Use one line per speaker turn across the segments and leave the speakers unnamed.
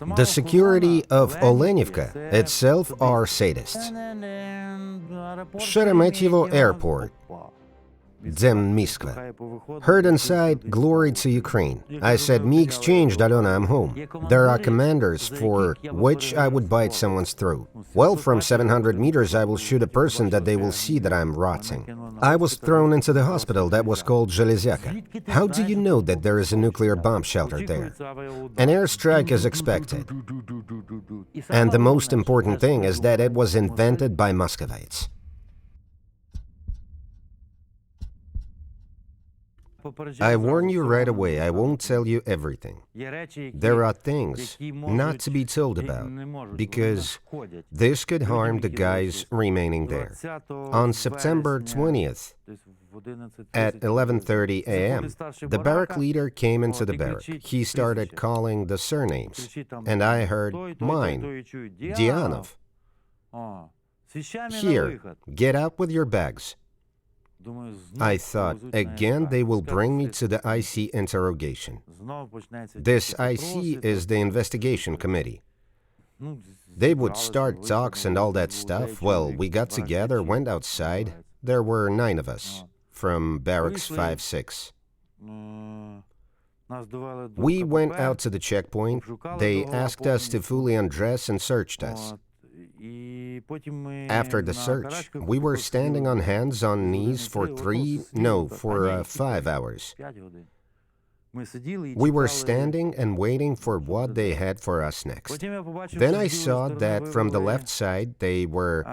The security of Olenivka itself are sadists. Sheremetyevo Airport, Dmytro. Heard inside, glory to Ukraine. I said, me exchanged, Alona, I'm home. There are commanders for which I would bite someone's throat. Well, from 700 meters I will shoot a person that they will see that I'm rotting. I was thrown into the hospital that was called Zhelezyaka. How do you know that there is a nuclear bomb shelter there? An airstrike is expected. And the most important thing is that it was invented by Muscovites. I warn you right away, I won't tell you everything. There are things not to be told about, because this could harm the guys remaining there. On September 20th, at 11:30 a.m., the barrack leader came into the barrack. He started calling the surnames, and I heard mine, DIANOV. Here, get out with your bags. I thought, again they will bring me to the IC interrogation. This IC is the investigation committee. They would start talks and all that stuff. Well, we got together, went outside. There were 9 of us, from barracks 5-6. We went out to the checkpoint. They asked us to fully undress and searched us. After the search, we were standing on hands on knees for 5 hours. We were standing and waiting for what they had for us next. Then I saw that from the left side they were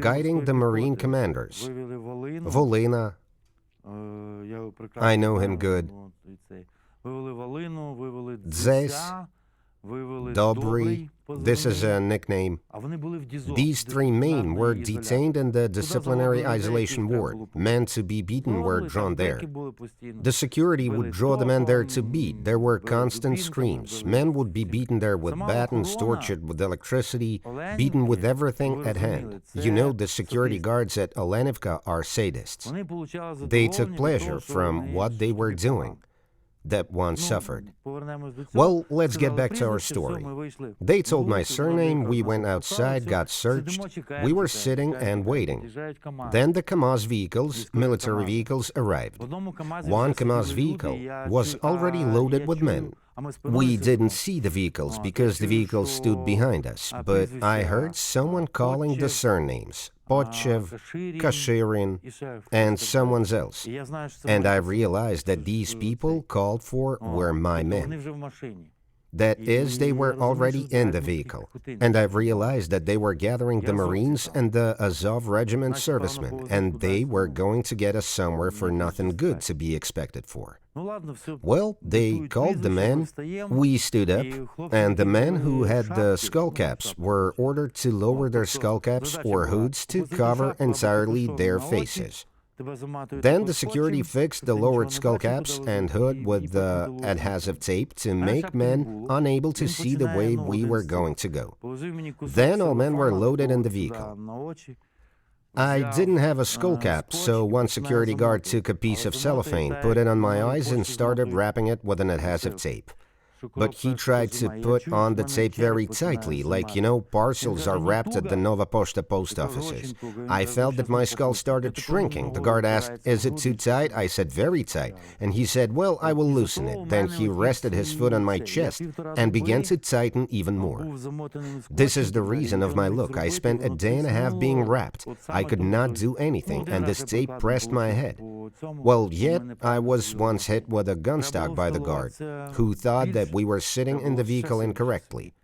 guiding the Marine commanders. Volina, I know him good. Dzes, Dobry, this is a nickname. These 3 men were detained in the disciplinary isolation ward. Men to be beaten were drawn there. The security would draw the men there to beat. There were constant screams. Men would be beaten there with batons, tortured with electricity, beaten with everything at hand. You know, the security guards at Olenivka are sadists. They took pleasure from what they were doing. That one suffered. Well, let's get back to our story. They told my surname, we went outside, got searched, we were sitting and waiting. Then the KAMAZ vehicles, military vehicles, arrived. One KAMAZ vehicle was already loaded with men. We didn't see the vehicles because the vehicles stood behind us, but I heard someone calling the surnames. Potchev, Kashirin, and someone else. And I realized that these people called for were my men. That is, they were already in the vehicle. And I realized that they were gathering the Marines and the Azov regiment servicemen, and they were going to get us somewhere for nothing good to be expected for. Well, they called the men, we stood up, and the men who had the skullcaps were ordered to lower their skullcaps or hoods to cover entirely their faces. Then the security fixed the lowered skullcaps and hood with the adhesive tape to make men unable to see the way we were going to go. Then all men were loaded in the vehicle. I didn't have a skullcap, so one security guard took a piece of cellophane, put it on my eyes and started wrapping it with an adhesive tape. But he tried to put on the tape very tightly, like, you know, parcels are wrapped at the Nova Poshta post offices. I felt that my skull started shrinking. The guard asked, is it too tight? I said, very tight. And he said, well, I will loosen it. Then he rested his foot on my chest and began to tighten even more. This is the reason of my look. I spent a day and a half being wrapped. I could not do anything, and this tape pressed my head. Well, yet I was once hit with a gun stock by the guard, who thought that we were sitting in the vehicle incorrectly.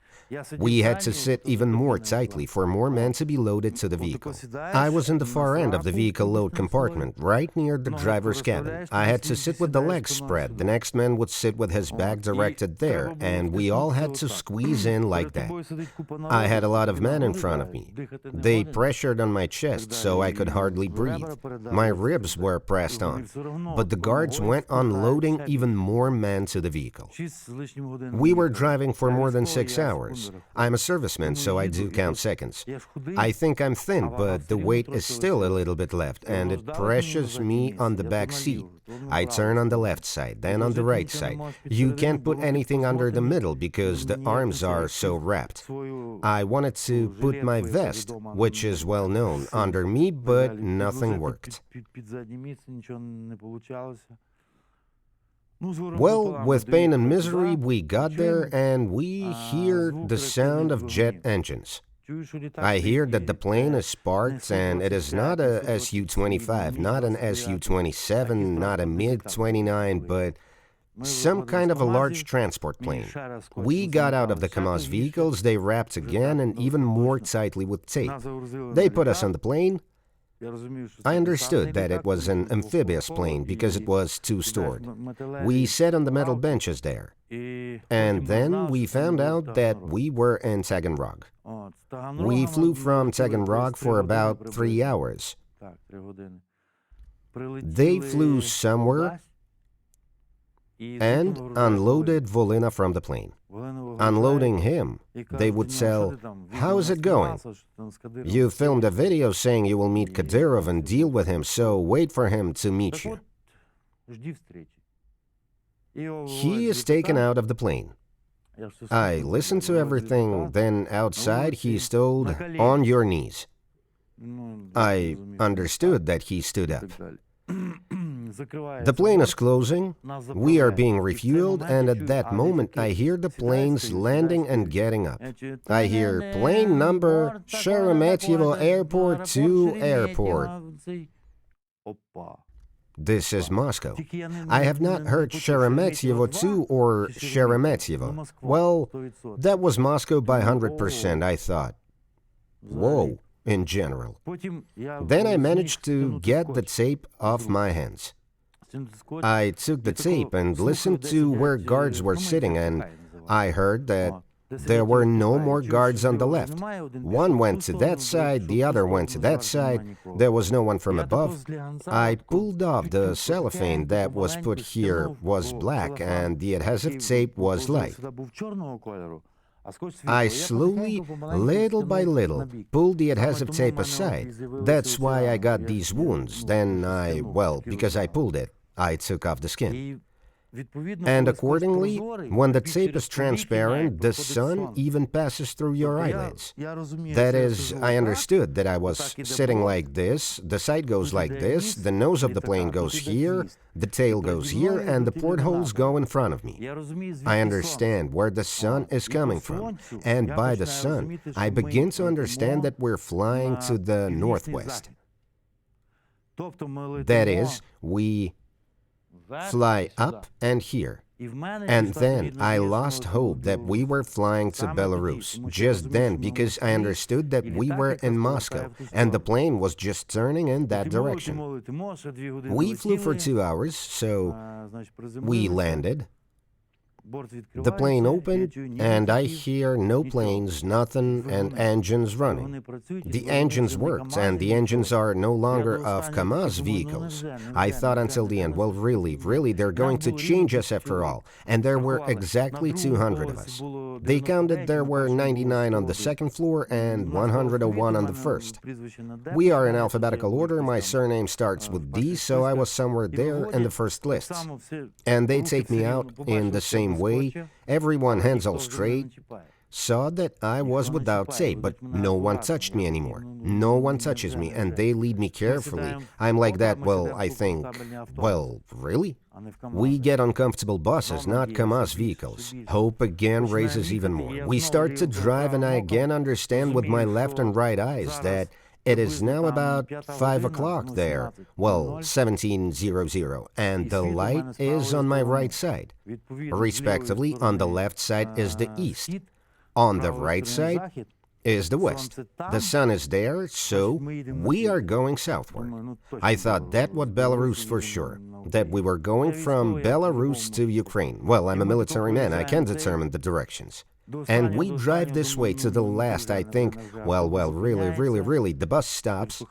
We had to sit even more tightly for more men to be loaded to the vehicle. I was in the far end of the vehicle load compartment, right near the driver's cabin. I had to sit with the legs spread. The next man would sit with his back directed there, and we all had to squeeze in like that. I had a lot of men in front of me. They pressured on my chest, so I could hardly breathe. My ribs were pressed on. But the guards went on loading even more men to the vehicle. We were driving for more than 6 hours. seconds. I'm a serviceman, so I do count seconds. I think I'm thin, but the weight is still a little bit left, and it pressures me on the back seat. I turn on the left side, then on the right side. You can't put anything under the middle because the arms are so wrapped. I wanted to put my vest, which is well known, under me, but nothing worked. Well, with pain and misery, we got there and we hear the sound of jet engines. I hear that the plane is parked and it is not a Su-25, not an Su-27, not a MiG-29, but some kind of a large transport plane. We got out of the Kamaz vehicles, they wrapped again and even more tightly with tape. They put us on the plane. I understood that it was an amphibious plane because it was two-stored. We sat on the metal benches there. And then we found out that we were in Taganrog. We flew from Taganrog for about 3 hours. They flew somewhere and unloaded Volina from the plane. Unloading him, they would tell, "How is it going? You filmed a video saying you will meet Kadyrov and deal with him, so wait for him to meet you." He is taken out of the plane. I listened to everything, then outside he's told, "On your knees." I understood that he stood up. The plane is closing, we are being refueled, and at that moment I hear the planes landing and getting up. I hear plane number Sheremetyevo Airport to airport. This is Moscow. I have not heard Sheremetyevo to or Sheremetyevo. Well, that was Moscow by 100%, I thought. Whoa, in general. Then I managed to get the tape off my hands. I took the tape and listened to where guards were sitting, and I heard that there were no more guards on the left. One went to that side, the other went to that side. There was no one from above. I pulled off the cellophane that was put here was black, and the adhesive tape was light. I slowly, little by little, pulled the adhesive tape aside. That's why I got these wounds. Then because I pulled it, I took off the skin. And accordingly, when the tape is transparent, the sun even passes through your eyelids. That is, I understood that I was sitting like this, the side goes like this, the nose of the plane goes here, the tail goes here, and the portholes go in front of me. I understand where the sun is coming from, and by the sun, I begin to understand that we're flying to the northwest. That is, we fly up and here. And then I lost hope that we were flying to Belarus just then because I understood that we were in Moscow and the plane was just turning in that direction. We flew for 2 hours, so we landed. The plane opened, and I hear no planes, nothing, and engines running. The engines worked, and the engines are no longer of Kamaz vehicles. I thought until the end, well, really, they're going to change us after all. And there were exactly 200 of us. They counted there were 99 on the second floor and 101 on the first. We are in alphabetical order. My surname starts with D, so I was somewhere there in the first lists. And they take me out in the same way. Everyone, hands all straight, saw that I was without tape, but no one touched me anymore. No one touches me, and they lead me carefully. I'm like that, I think, really? We get uncomfortable buses, not Kamaz vehicles. Hope again raises even more. We start to drive, and I again understand with my left and right eyes that it is now about 5 o'clock there, 17:00, and the light is on my right side. Respectively, on the left side is the east, on the right side is the west. The sun is there, so we are going southward. I thought that was Belarus for sure, that we were going from Belarus to Ukraine. Well, I'm a military man, I can determine the directions. And we drive this way to the last, I think, really, the bus stops.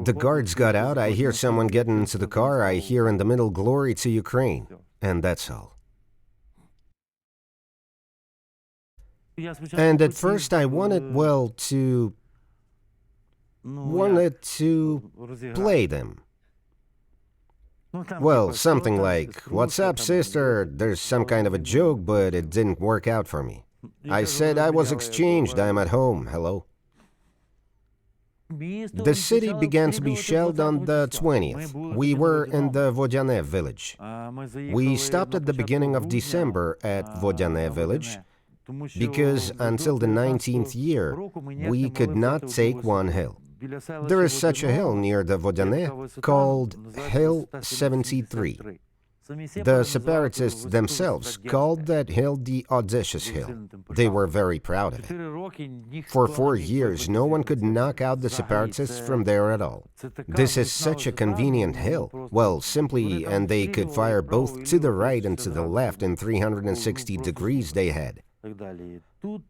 The guards got out, I hear someone getting into the car, I hear in the middle, "Glory to Ukraine," and that's all. And at first I wanted, well, to play them. Well, something like, "What's up, sister?" There's some kind of a joke, but it didn't work out for me. I said I was exchanged, I'm at home, hello. The city began to be shelled on the 20th. We were in the Vodyane village. We stopped at the beginning of December at Vodyane village because until the 19th year, we could not take one hill. There is such a hill near the Vodyane called Hill 73. The separatists themselves called that hill the Audacious Hill. They were very proud of it. For 4 years, no one could knock out the separatists from there at all. This is such a convenient hill. Well, simply, and they could fire both to the right and to the left in 360 degrees they had.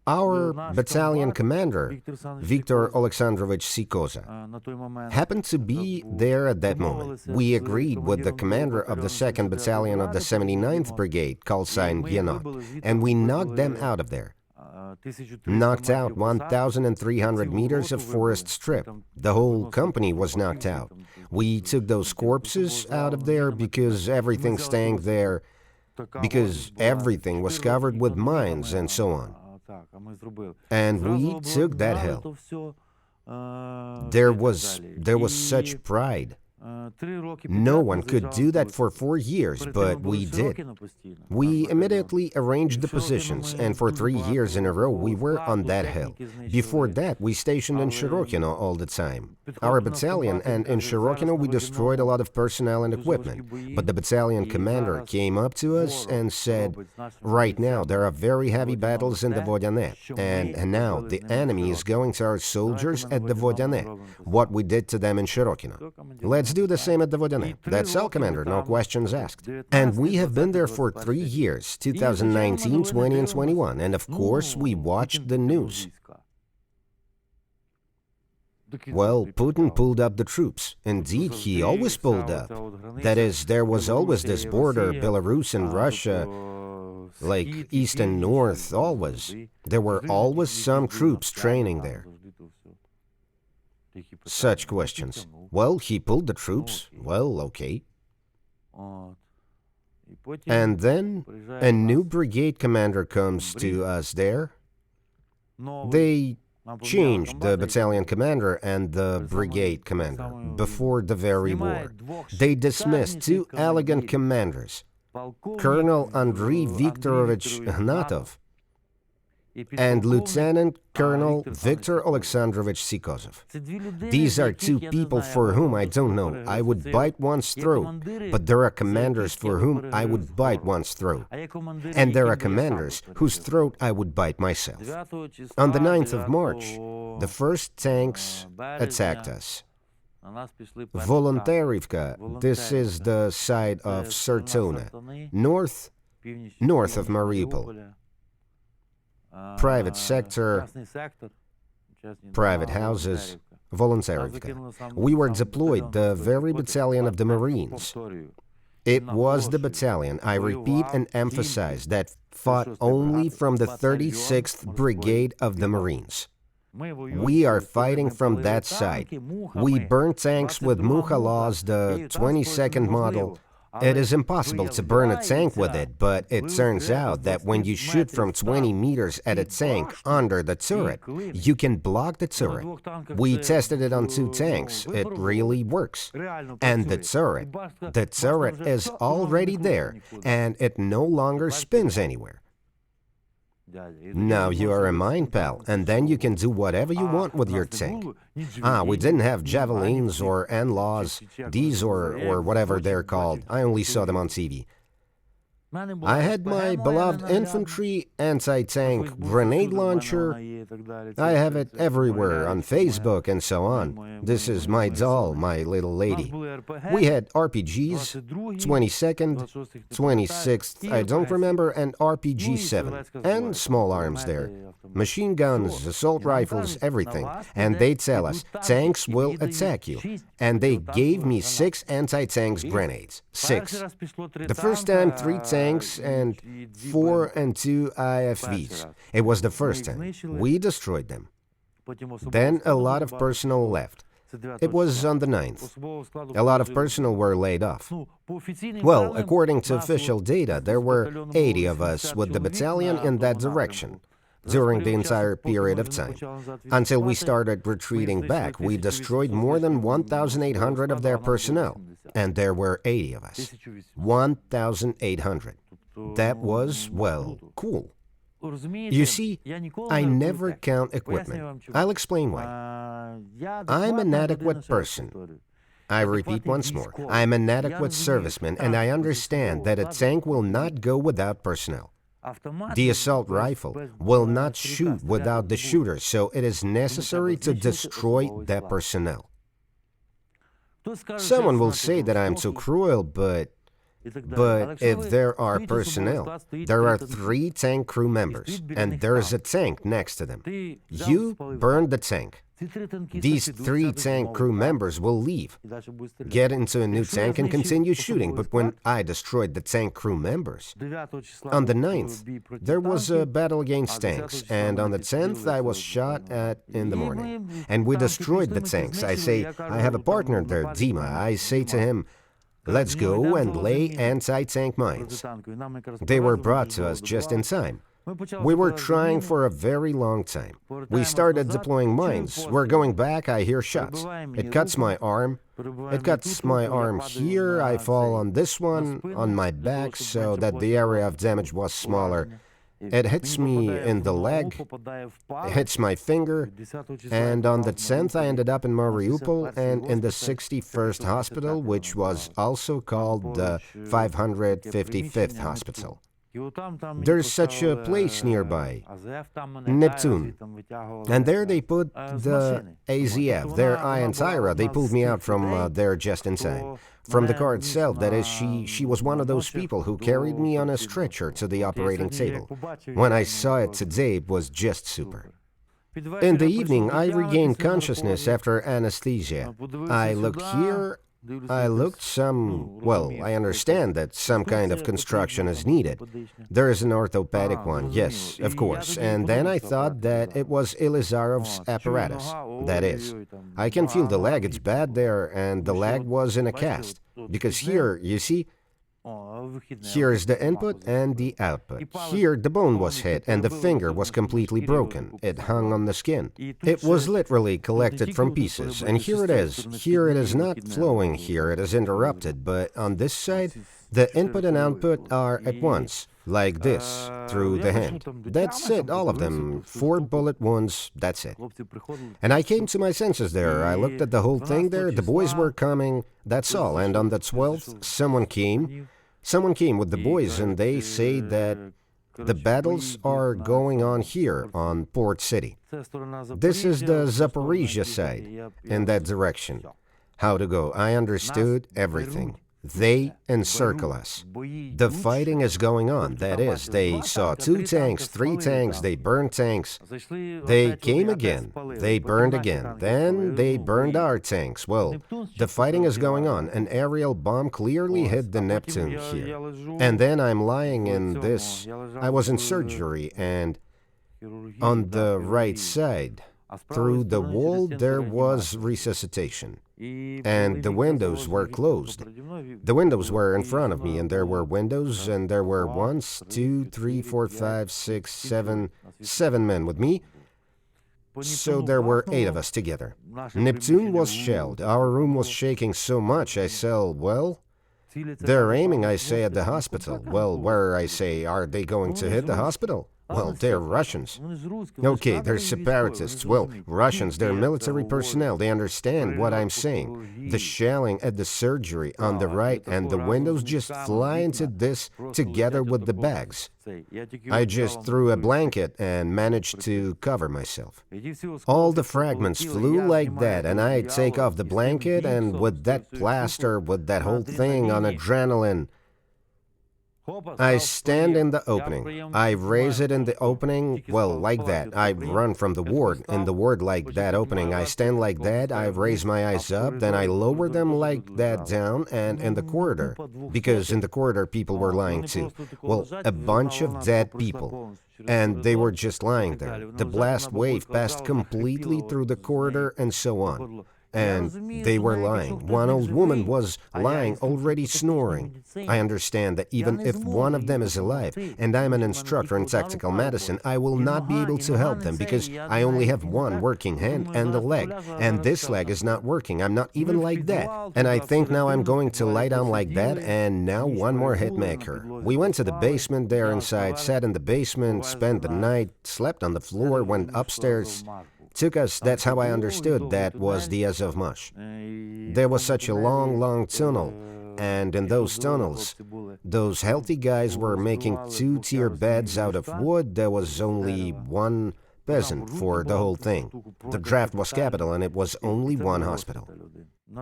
Our battalion commander, Viktor Alexandrovich Sikoza, happened to be there at that moment. We agreed with the commander of the 2nd Battalion of the 79th Brigade, called Sergeant Mykhailo, and we knocked them out of there. Knocked out 1,300 meters of forest strip. The whole company was knocked out. We took those corpses out of there because everything stank there, because everything was covered with mines and so on. And we took that hill. There was such pride. No one could do that for 4 years, but we did. We immediately arranged the positions, and for 3 years in a row we were on that hill. Before that, we stationed in Shirokino all the time. Our battalion, and in Shirokino we destroyed a lot of personnel and equipment. But the battalion commander came up to us and said, "Right now there are very heavy battles in the Vodyane, and now the enemy is going to our soldiers at the Vodyane. What we did to them in Shirokino. Let's do the same at the Vodyane. That's all, Commander, no questions asked." And we have been there for 3 years, 2019, 20 and 21, and of course we watched the news. Well, Putin pulled up the troops. Indeed, he always pulled up. That is, there was always this border, Belarus and Russia, like east and north, always. There were always some troops training there. Such questions. Well, he pulled the troops. Well, okay. And then a new brigade commander comes to us there. They changed the battalion commander and the brigade commander before the very war. They dismissed 2 elegant commanders, Colonel Andrei Viktorovich Ignatov and Lieutenant Colonel Viktor Alexandrovich Sikozov. These are 2 people for whom I don't know, I would bite one's throat, but there are commanders for whom I would bite one's throat. And there are commanders whose throat I would bite myself. On the 9th of March, the first tanks attacked us. Olenivka, this is the side of Sertona, north of Mariupol. Private sector, private houses, Olenivka. We were deployed, the very battalion of the Marines. It was the battalion, I repeat and emphasize, that fought only from the 36th Brigade of the Marines. We are fighting from that side. We burn tanks with Mukhalas, the 22nd model. It is impossible to burn a tank with it, but it turns out that when you shoot from 20 meters at a tank under the turret, you can block the turret. We tested it on 2 tanks. It really works. And the turret is already there, and it no longer spins anywhere. Now you are a mine pal, and then you can do whatever you want with your tank. We didn't have javelins or NLAWs, these or whatever they're called. I only saw them on TV. I had my beloved infantry anti-tank grenade launcher I have it everywhere, on Facebook and so on. This is my doll, my little lady. We had RPGs, 22nd, 26th, I don't remember, and RPG-7, and small arms there. Machine guns, assault rifles, everything. And they tell us, tanks will attack you. And they gave me 6 anti-tanks grenades. 6. The first time 3 tanks and 4 and 2 IFVs. It was the first time. We destroyed them. Then a lot of personnel left. It was on the 9th. A lot of personnel were laid off. Well, according to official data, there were 80 of us with the battalion in that direction during the entire period of time. Until we started retreating back, we destroyed more than 1,800 of their personnel, and there were 80 of us. 1,800. That was, well, cool. You see, I never count equipment. I'll explain why. I'm an adequate person. I repeat once more, I'm an adequate serviceman, and I understand that a tank will not go without personnel. The assault rifle will not shoot without the shooter, so it is necessary to destroy that personnel. Someone will say that I'm too cruel, but if there are personnel, there are 3 tank crew members, and there is a tank next to them. You burn the tank. These 3 tank crew members will leave, get into a new tank and continue shooting. But when I destroyed the tank crew members, on the 9th, there was a battle against tanks, and on the 10th, I was shot at in the morning. And we destroyed the tanks. I say, I have a partner there, Dima. I say to him, let's go and lay anti-tank mines. They were brought to us just in time. We were trying for a very long time. We started deploying mines. We're going back, I hear shots. It cuts my arm. It cuts my arm here. I fall on this one, on my back, so that the area of damage was smaller. It hits me in the leg, it hits my finger, and on the 10th I ended up in Mariupol and in the 61st hospital, which was also called the 555th hospital. There's such a place nearby, Neptune, and there they put the AZF, their Iron Tyra. They pulled me out from there just in time. From the car itself, that is, she was one of those people who carried me on a stretcher to the operating table. When I saw it today, it was just super. In the evening, I regained consciousness after anesthesia. I looked here, I looked well, I understand that some kind of construction is needed. There is an orthopedic one, yes, of course. And then I thought that it was Elizarov's apparatus. That is, I can feel the leg, it's bad there, and the leg was in a cast. Because here, you see, here is the input and the output. Here the bone was hit and the finger was completely broken. It hung on the skin. It was literally collected from pieces. And here it is. Here it is not flowing, here it is interrupted. But on this side, the input and output are at once, like this, through the hand. That's it, all of them. 4 bullet wounds, that's it. And I came to my senses there. I looked at the whole thing there. The boys were coming, that's all. And on the 12th, someone came with the boys, and they say that the battles are going on here, on Port City. This is the Zaporizhia side, in that direction. How to go, I understood everything. They encircle us. The fighting is going on, that is, they saw 2 tanks, 3 tanks, they burned tanks. They came again, they burned again, then they burned our tanks. Well, the fighting is going on. An aerial bomb clearly hit the Neptune here. And then I'm lying in this, I was in surgery, and on the right side, through the wall, there was resuscitation. And the windows were closed. The windows were in front of me, and there were windows, and there were 1, 2, 3, 4, 5, 6, 7 men with me. So there were 8 of us together. Neptune was shelled. Our room was shaking so much, I said, well, they're aiming, I say, at the hospital. Well, where, I say, are they going to hit the hospital? Well, they're Russians. Okay, they're separatists. Well, Russians, they're military personnel. They understand what I'm saying. The shelling at the surgery on the right and the windows just fly into this together with the bags. I just threw a blanket and managed to cover myself. All the fragments flew like that, and I take off the blanket, and with that plaster, with that whole thing on adrenaline, I stand in the opening. I raise it in the opening, well, like that. I run from the ward. In the ward like that opening, I stand like that, I raise my eyes up, then I lower them like that down, and in the corridor, because in the corridor people were lying too. Well, a bunch of dead people. And they were just lying there. The blast wave passed completely through the corridor and so on. And they were lying. One old woman was lying, already snoring. I understand that even if one of them is alive, and I'm an instructor in tactical medicine, I will not be able to help them because I only have one working hand and a leg, and this leg is not working. I'm not even like that. And I think now I'm going to lie down like that, and now one more hit maker. We went to the basement there inside, sat in the basement, spent the night, slept on the floor, went upstairs. Took us, that's how I understood that was the Azovmash. There was such a long tunnel, and in those tunnels, those healthy guys were making two-tier beds out of wood. There was only one peasant for the whole thing. The draft was capital, and it was only one hospital.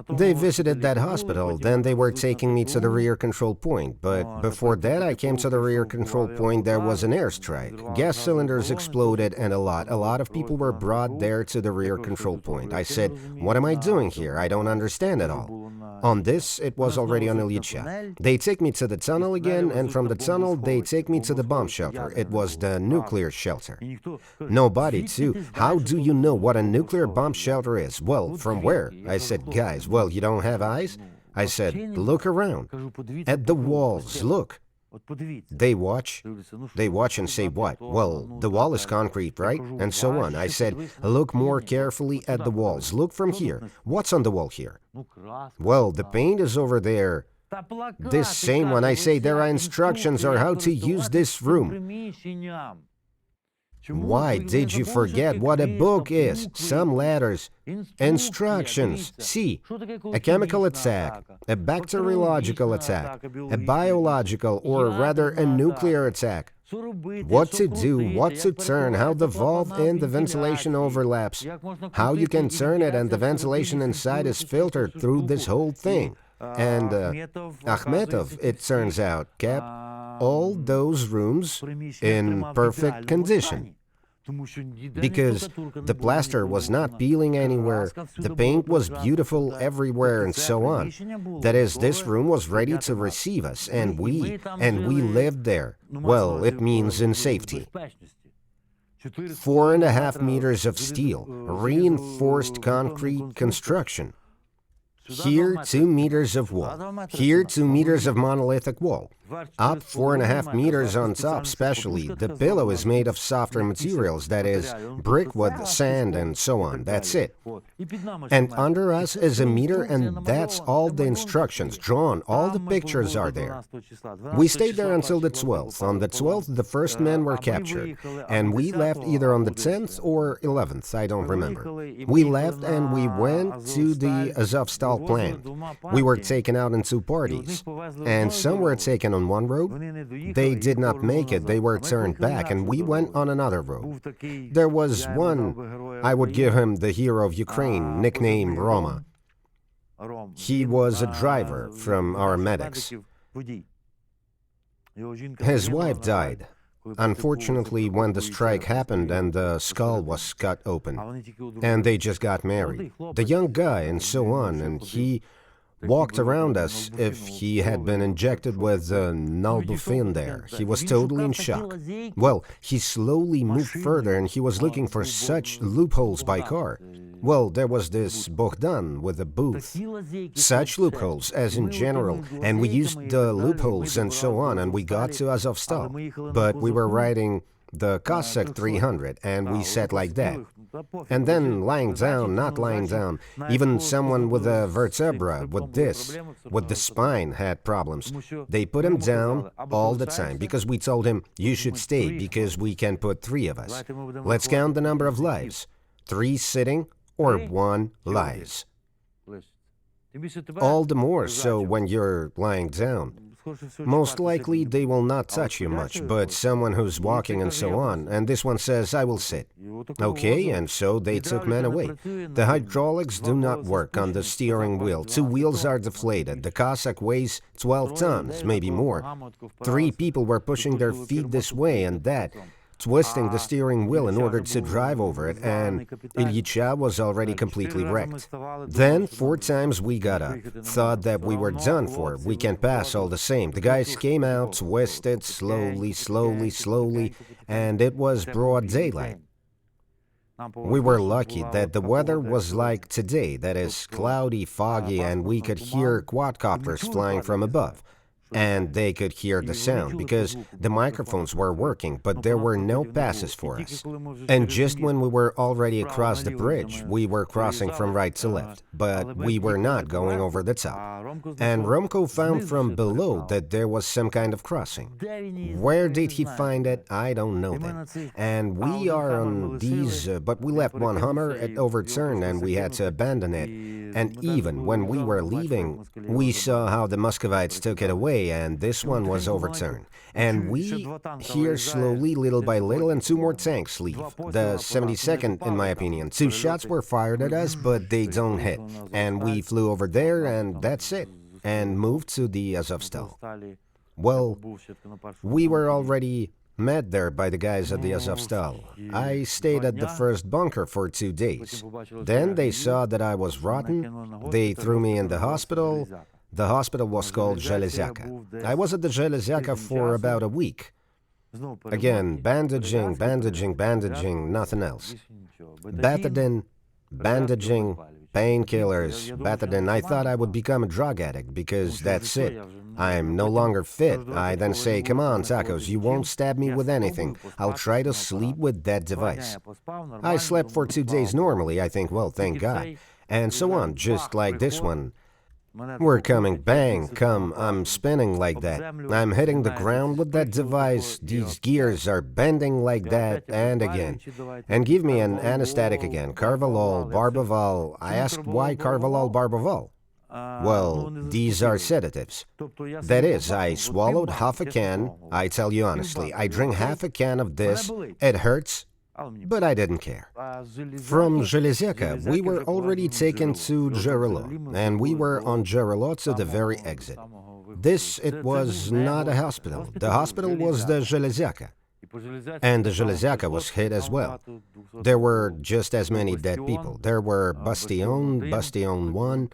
They visited that hospital, then they were taking me to the rear control point, but before that I came to the rear control point, there was an airstrike. Gas cylinders exploded and a lot of people were brought there to the rear control point. I said, what am I doing here? I don't understand at all. On this, it was already on Ilyich. They take me to the tunnel again, and from the tunnel they take me to the bomb shelter. It was the nuclear shelter. Nobody, too. How do you know what a nuclear bomb shelter is? Well, from where? I said, guys, well, you don't have eyes? I said, look around. At the walls, look. They watch and say what? Well, the wall is concrete, right? And so on. I said, look more carefully at the walls. Look from here. What's on the wall here? Well, the paint is over there. This same one. I say, there are instructions on how to use this room. Why did you forget what a book is? Some letters. Instructions. See, a chemical attack, a bacteriological attack, a biological, or rather a nuclear attack. What to do, what to turn, how the valve in the ventilation overlaps, how you can turn it and the ventilation inside is filtered through this whole thing. And Akhmetov, it turns out, kept all those rooms in perfect condition. Because the plaster was not peeling anywhere, the paint was beautiful everywhere, and so on. That is, this room was ready to receive us, and we lived there. Well, it means in safety. 4.5 meters of steel, reinforced concrete construction. Here, 2 meters of wall. Here, 2 meters of monolithic wall. Up 4.5 meters on top, specially. The pillow is made of softer materials, that is, brick with sand and so on. That's it. And under us is a meter, and that's all the instructions drawn. All the pictures are there. We stayed there until the 12th. On the 12th, the first men were captured, and we left either on the 10th or 11th, I don't remember. We left and we went to the Azovstal plant. We were taken out in 2 parties, and some were taken on one road. They did not make it, they were turned back, and we went on another road. There was one, I would give him the hero of Ukraine, nicknamed Roma. He was a driver from our medics. His wife died. Unfortunately, when the strike happened and the skull was cut open, and they just got married. The young guy and so on, and he walked around us if he had been injected with nalbuphine there. He was totally in shock. Well, he slowly moved further and he was looking for such loopholes by car. Well, there was this Bogdan with a booth. Such loopholes as in general, and we used the loopholes and so on, and we got to Azovstal. But we were riding the Cossack 300, and we sat like that. And then lying down, not lying down. Even someone with a vertebra, with the spine had problems. They put him down all the time because we told him, you should stay because we can put 3 of us. Let's count the number of lives. 3 sitting or 1 lies. All the more so when you're lying down. Most likely they will not touch you much, but someone who's walking and so on, and this one says, I will sit. Okay, and so they took men away. The hydraulics do not work on the steering wheel. 2 wheels are deflated. The Cossack weighs 12 tons, maybe more. 3 people were pushing their feet this way and that, twisting the steering wheel in order to drive over it, and Ilyich was already completely wrecked. Then 4 times we got up, thought that we were done for, we can pass all the same. The guys came out, twisted, slowly, and it was broad daylight. We were lucky that the weather was like today, that is, cloudy, foggy, and we could hear quadcopters flying from above. And they could hear the sound because the microphones were working, but there were no passes for us. And just when we were already across the bridge, we were crossing from right to left, but we were not going over the top. And Romko found from below that there was some kind of crossing. Where did he find it? I don't know that. And we are on these, but we left one Hummer, it overturned and we had to abandon it. And even when we were leaving, we saw how the Muscovites took it away, and this one was overturned. And we hear slowly, little by little, and 2 more tanks leave. The 72nd, in my opinion. 2 shots were fired at us, but they don't hit. And we flew over there, and that's it. And moved to the Azovstal. Well, we were already met there by the guys at the Azovstal. I stayed at the first bunker for 2 days. Then they saw that I was rotten. They threw me in the hospital. The hospital was called Zhelezyaka. I was at the Zhelezyaka for about a week. Again, bandaging, nothing else. Betadine, bandaging, painkillers, Betadine. I thought I would become a drug addict because that's it. I'm no longer fit. I then say, come on, tacos, you won't stab me with anything. I'll try to sleep with that device. I slept for 2 days normally. I think, well, thank God. And so on, just like this one. We're coming, bang, come, I'm spinning like that. I'm hitting the ground with that device, these gears are bending like that, and again. And give me an anesthetic again, Carvalol, Barbaval. I asked why Carvalol, Barbaval? Well, these are sedatives. That is, I swallowed half a can, I tell you honestly, I drink half a can of this, it hurts, but I didn't care. From Zhelezyaka, we were already taken to Gerolo, and we were on Gerolo to the very exit. This, it was not a hospital. The hospital was the Zhelezyaka. And the Zhelezyaka was hit as well. There were just as many dead people. There were Bastion 1,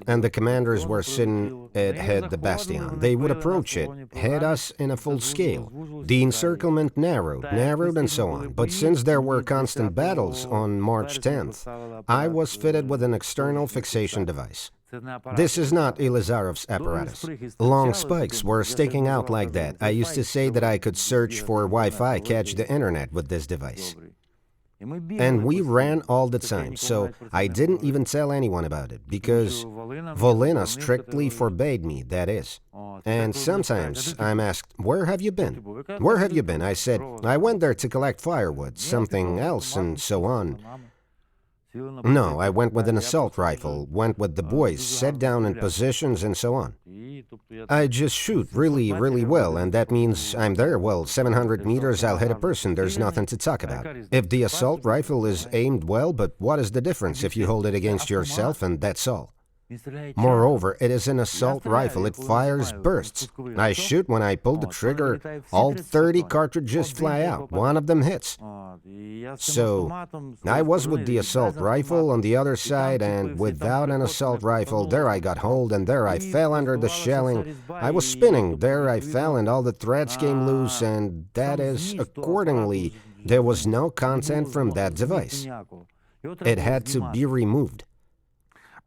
and the commanders were sitting at head the Bastion. They would approach it, hit us in a full scale. The encirclement narrowed and so on. But since there were constant battles on March 10th, I was fitted with an external fixation device. This is not Elizarov's apparatus. Long spikes were sticking out like that. I used to say that I could search for Wi-Fi, catch the internet with this device. And we ran all the time, so I didn't even tell anyone about it, because Volina strictly forbade me, that is. And sometimes I'm asked, where have you been? Where have you been? I said, I went there to collect firewood, something else, and so on. No, I went with an assault rifle, went with the boys, sat down in positions and so on. I just shoot really well, and that means I'm there, well, 700 meters, I'll hit a person, there's nothing to talk about. If the assault rifle is aimed well, but what is the difference if you hold it against yourself and that's all? Moreover, it is an assault rifle, it fires bursts. I shoot, when I pull the trigger, all 30 cartridges fly out, one of them hits. So, I was with the assault rifle on the other side, and without an assault rifle, there I got hold, and there I fell under the shelling. I was spinning, there I fell, and all the threads came loose, and that is, accordingly, there was no content from that device. It had to be removed.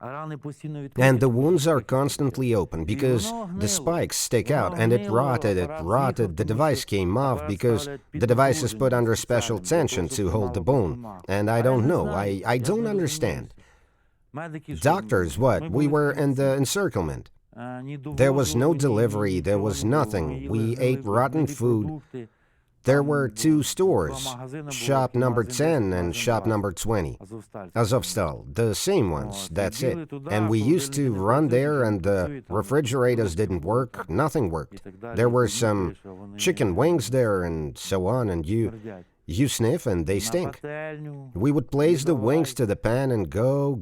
And the wounds are constantly open because the spikes stick out, and it rotted. The device came off because the device is put under special tension to hold the bone. And I don't know, I don't understand. Doctors, what? We were in the encirclement. There was no delivery, there was nothing. We ate rotten food. There were two stores, shop number 10 and shop number 20. Azovstal, the same ones, that's it. And we used to run there and the refrigerators didn't work, nothing worked. There were some chicken wings there and so on, and you sniff and they stink. We would place the wings to the pan and go.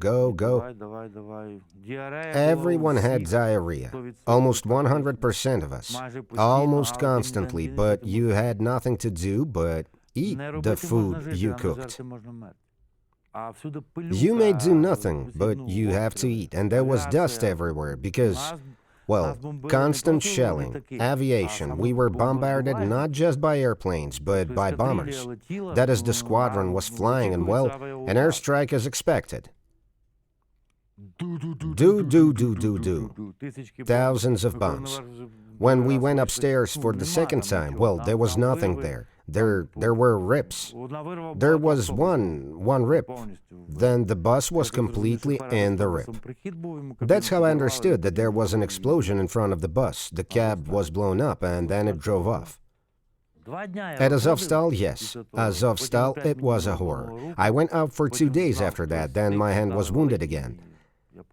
Everyone had diarrhea, almost 100% of us, almost constantly, but you had nothing to do but eat the food you cooked. You may do nothing, but you have to eat, and there was dust everywhere because, well, constant shelling, aviation. We were bombarded not just by airplanes, but by bombers. That is, the squadron was flying, and well, an airstrike is expected. Thousands of bombs. When we went upstairs for the second time, well, there was nothing there. There were rips. There was one rip. Then the bus was completely in the rip. That's how I understood that there was an explosion in front of the bus. The cab was blown up and then it drove off. At Azovstal, yes. Azovstal, it was a horror. I went out for 2 days after that, then my hand was wounded again.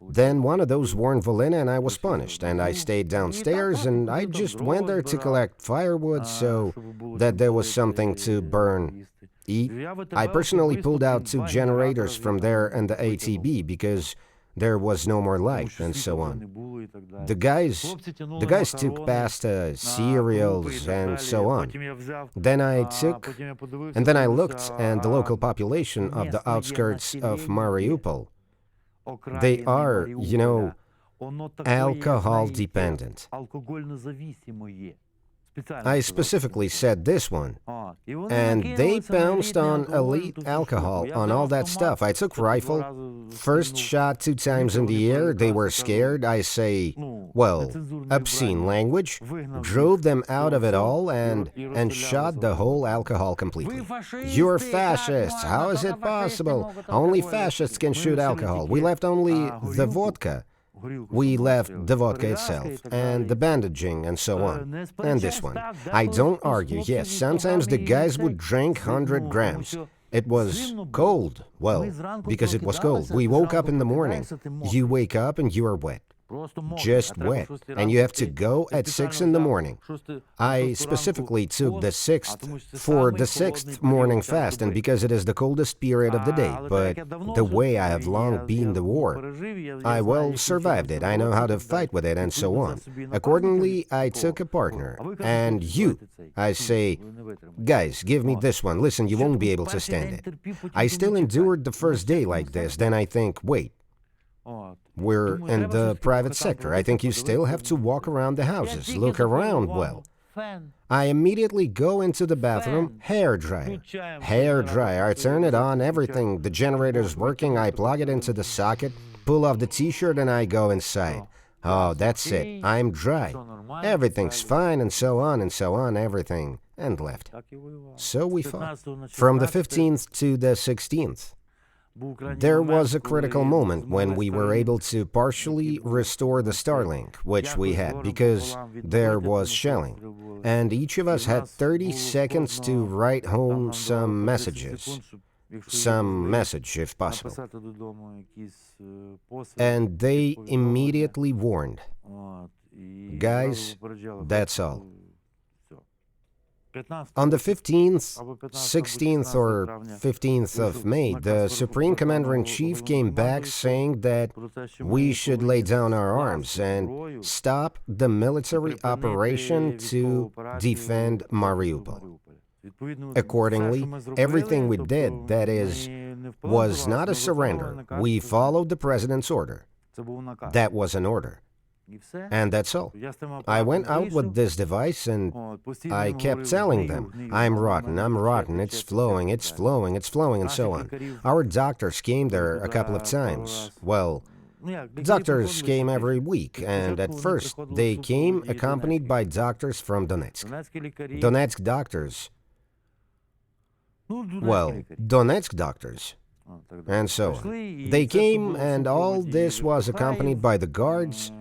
Then one of those warned Volina and I was punished, and I stayed downstairs and I just went there to collect firewood so that there was something to burn, eat. I personally pulled out 2 generators from there and the ATB because there was no more light and so on. The guys took pasta, cereals and so on. Then I looked and the local population of the outskirts of Mariupol, they are, alcohol dependent. I specifically said this one. And they pounced on elite alcohol, on all that stuff. I took rifle, first shot 2 times in the air, they were scared. I say, well, obscene language, drove them out of it all and shot the whole alcohol completely. You're fascists, how is it possible? Only fascists can shoot alcohol. We left only the vodka. We left the vodka itself, and the bandaging, and so on. And this one. I don't argue, yes, sometimes the guys would drink 100 grams. It was cold, well, because it was cold. We woke up in the morning. You wake up and you are wet. Just wet, and you have to go at 6 in the morning. I specifically took the 6th for the 6th morning fast, and because it is the coldest period of the day, but the way I have long been the war, I well survived it, I know how to fight with it, and so on. Accordingly, I took a partner, and I say, guys, give me this one, listen, you won't be able to stand it. I still endured the first day like this, then I think, wait, we're in the private sector. I think you still have to walk around the houses, look around well. I immediately go into the bathroom, hair dryer. I turn it on, everything, the generator's working, I plug it into the socket, pull off the t-shirt and I go inside. Oh, that's it, I'm dry. Everything's fine and so on, everything, and left. So we fought. From the 15th to the 16th. There was a critical moment when we were able to partially restore the Starlink, which we had, because there was shelling, and each of us had 30 seconds to write home some messages, some message if possible. And they immediately warned, guys, that's all. On the 15th, 16th or 15th of May, the Supreme Commander-in-Chief came back saying that we should lay down our arms and stop the military operation to defend Mariupol. Accordingly, everything we did, that is, was not a surrender. We followed the president's order. That was an order. And that's all. I went out with this device and I kept telling them, I'm rotten, it's flowing, and so on. Our doctors came there a couple of times. Well, Doctors came every week, and at first they came accompanied by doctors from Donetsk. Donetsk doctors. Well, Donetsk doctors. And so on. They came, and all this was accompanied by the guards.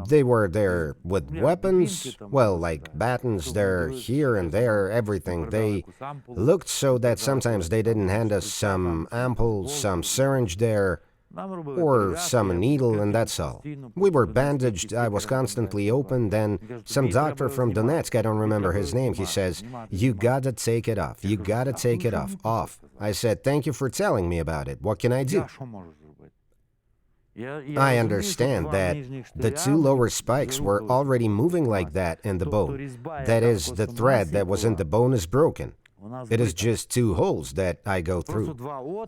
They were there with weapons, well, like batons there, here and there, everything. They looked so that sometimes they didn't hand us some ampoule, some syringe there, or some needle, and that's all. We were bandaged, I was constantly open, then some doctor from Donetsk, I don't remember his name, he says, "You gotta take it off, you gotta take it off. I said, "Thank you for telling me about it, what can I do?" I understand that the two lower spikes were already moving like that in the bone. That is, the thread that was in the bone is broken. It is just two holes that I go through,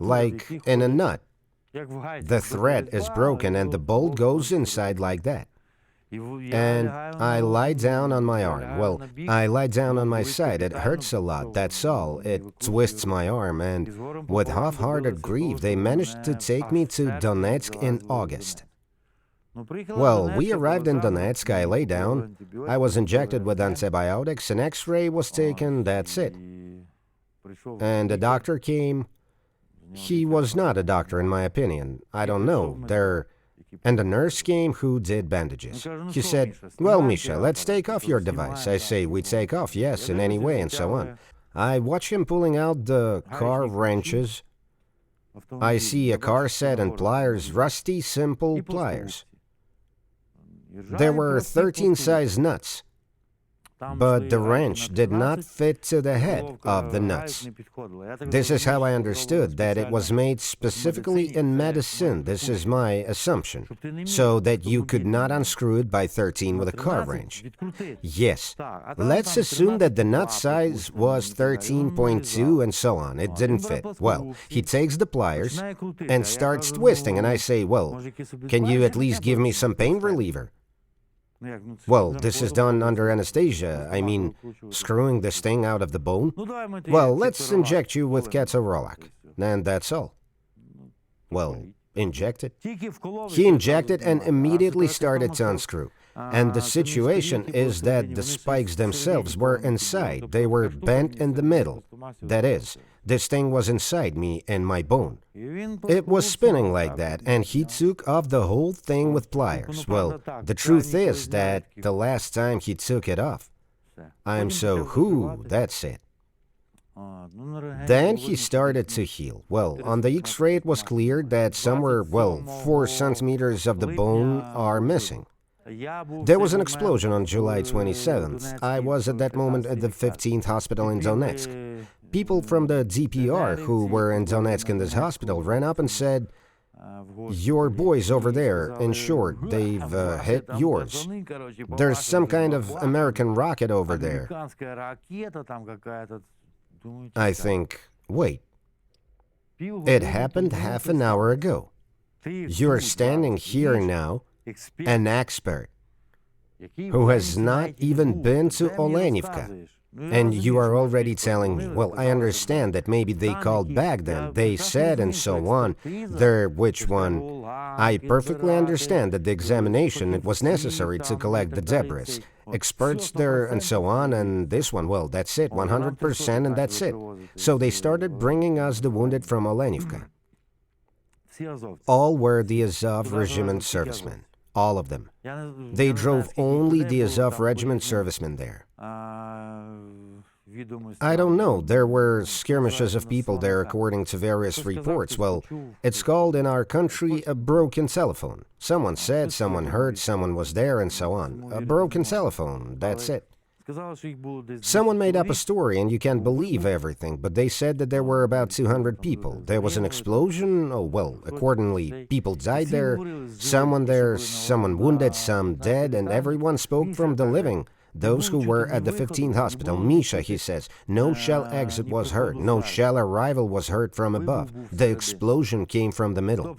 like in a nut. The thread is broken and the bolt goes inside like that. And I lie down on my arm. Well, I lie down on my side. It hurts a lot, that's all. It twists my arm, and with half-hearted grief, they managed to take me to Donetsk in August. Well, we arrived in Donetsk, I lay down, I was injected with antibiotics, an X-ray was taken, that's it. And the doctor came. He was not a doctor, in my opinion. I don't know. And a nurse came who did bandages. He said, "Well, Misha, let's take off your device." I say, "We take off, yes, in any way," and so on. I watch him pulling out the car wrenches. I see a car set and pliers, rusty, simple pliers. There were 13-size nuts. But the wrench did not fit to the head of the nuts. This is how I understood that it was made specifically in medicine, this is my assumption, so that you could not unscrew it by 13 with a car wrench. Yes, let's assume that the nut size was 13.2 and so on, it didn't fit. Well, he takes the pliers and starts twisting, and I say, "Well, can you at least give me some pain reliever?" "Well, this is done under anesthesia, I mean, screwing this thing out of the bone. Well, let's inject you with ketorolac, and that's all." Well, injected. He injected and immediately started to unscrew. And the situation is that the spikes themselves were inside, they were bent in the middle. That is, this thing was inside me and my bone. It was spinning like that, and he took off the whole thing with pliers. Well, the truth is that the last time he took it off, I'm so that's it. Then he started to heal. Well, on the X-ray it was clear that somewhere, 4 centimeters of the bone are missing. There was an explosion on July 27th. I was at that moment at the 15th hospital in Donetsk. People from the DPR who were in Donetsk in this hospital ran up and said, "Your boys over there, in short, they've hit yours. There's some kind of American rocket over there." I think, wait, it happened half an hour ago. You're standing here now, an expert who has not even been to Olenivka, and you are already telling me, well, I understand that maybe they called back then, they said and so on, which one? I perfectly understand that the examination, it was necessary to collect the debris, experts there and so on, and this one, well, that's it, 100% and that's it. So they started bringing us the wounded from Olenivka. All were the Azov regiment servicemen. All of them. They drove only the Azov regiment servicemen there. I don't know, there were skirmishes of people there according to various reports. Well, it's called in our country a broken telephone. Someone said, someone heard, someone was there and so on. A broken telephone, that's it. Someone made up a story and you can't believe everything, but they said that there were about 200 people. There was an explosion, accordingly, people died there, someone wounded, some dead, and everyone spoke from the living. Those who were at the 15th hospital, Misha, he says, no shell exit was heard, no shell arrival was heard from above. The explosion came from the middle.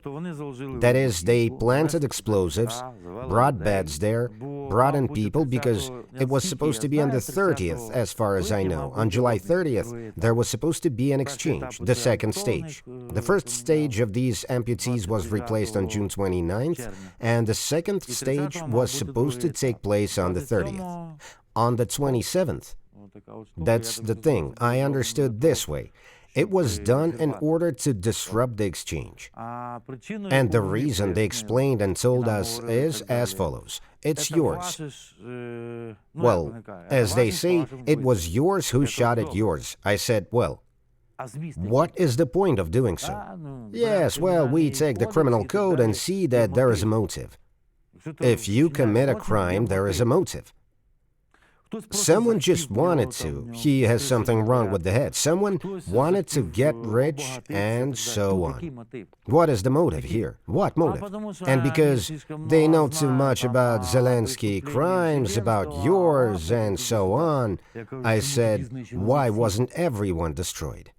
That is, they planted explosives, brought beds there, brought in people because it was supposed to be on the 30th, as far as I know. On July 30th, there was supposed to be an exchange, the second stage. The first stage of these amputees was replaced on June 29th, and the second stage was supposed to take place on the 30th. On the 27th, that's the thing, I understood this way. It was done in order to disrupt the exchange. And the reason they explained and told us is as follows. It's yours. Well, as they say, it was yours who shot at yours. I said, well, what is the point of doing so? Yes, well, we take the criminal code and see that there is a motive. If you commit a crime, there is a motive. Someone just wanted to. He has something wrong with the head. Someone wanted to get rich, and so on. What is the motive here? What motive? And because they know too much about Zelensky crimes, about yours, and so on, I said, why wasn't everyone destroyed?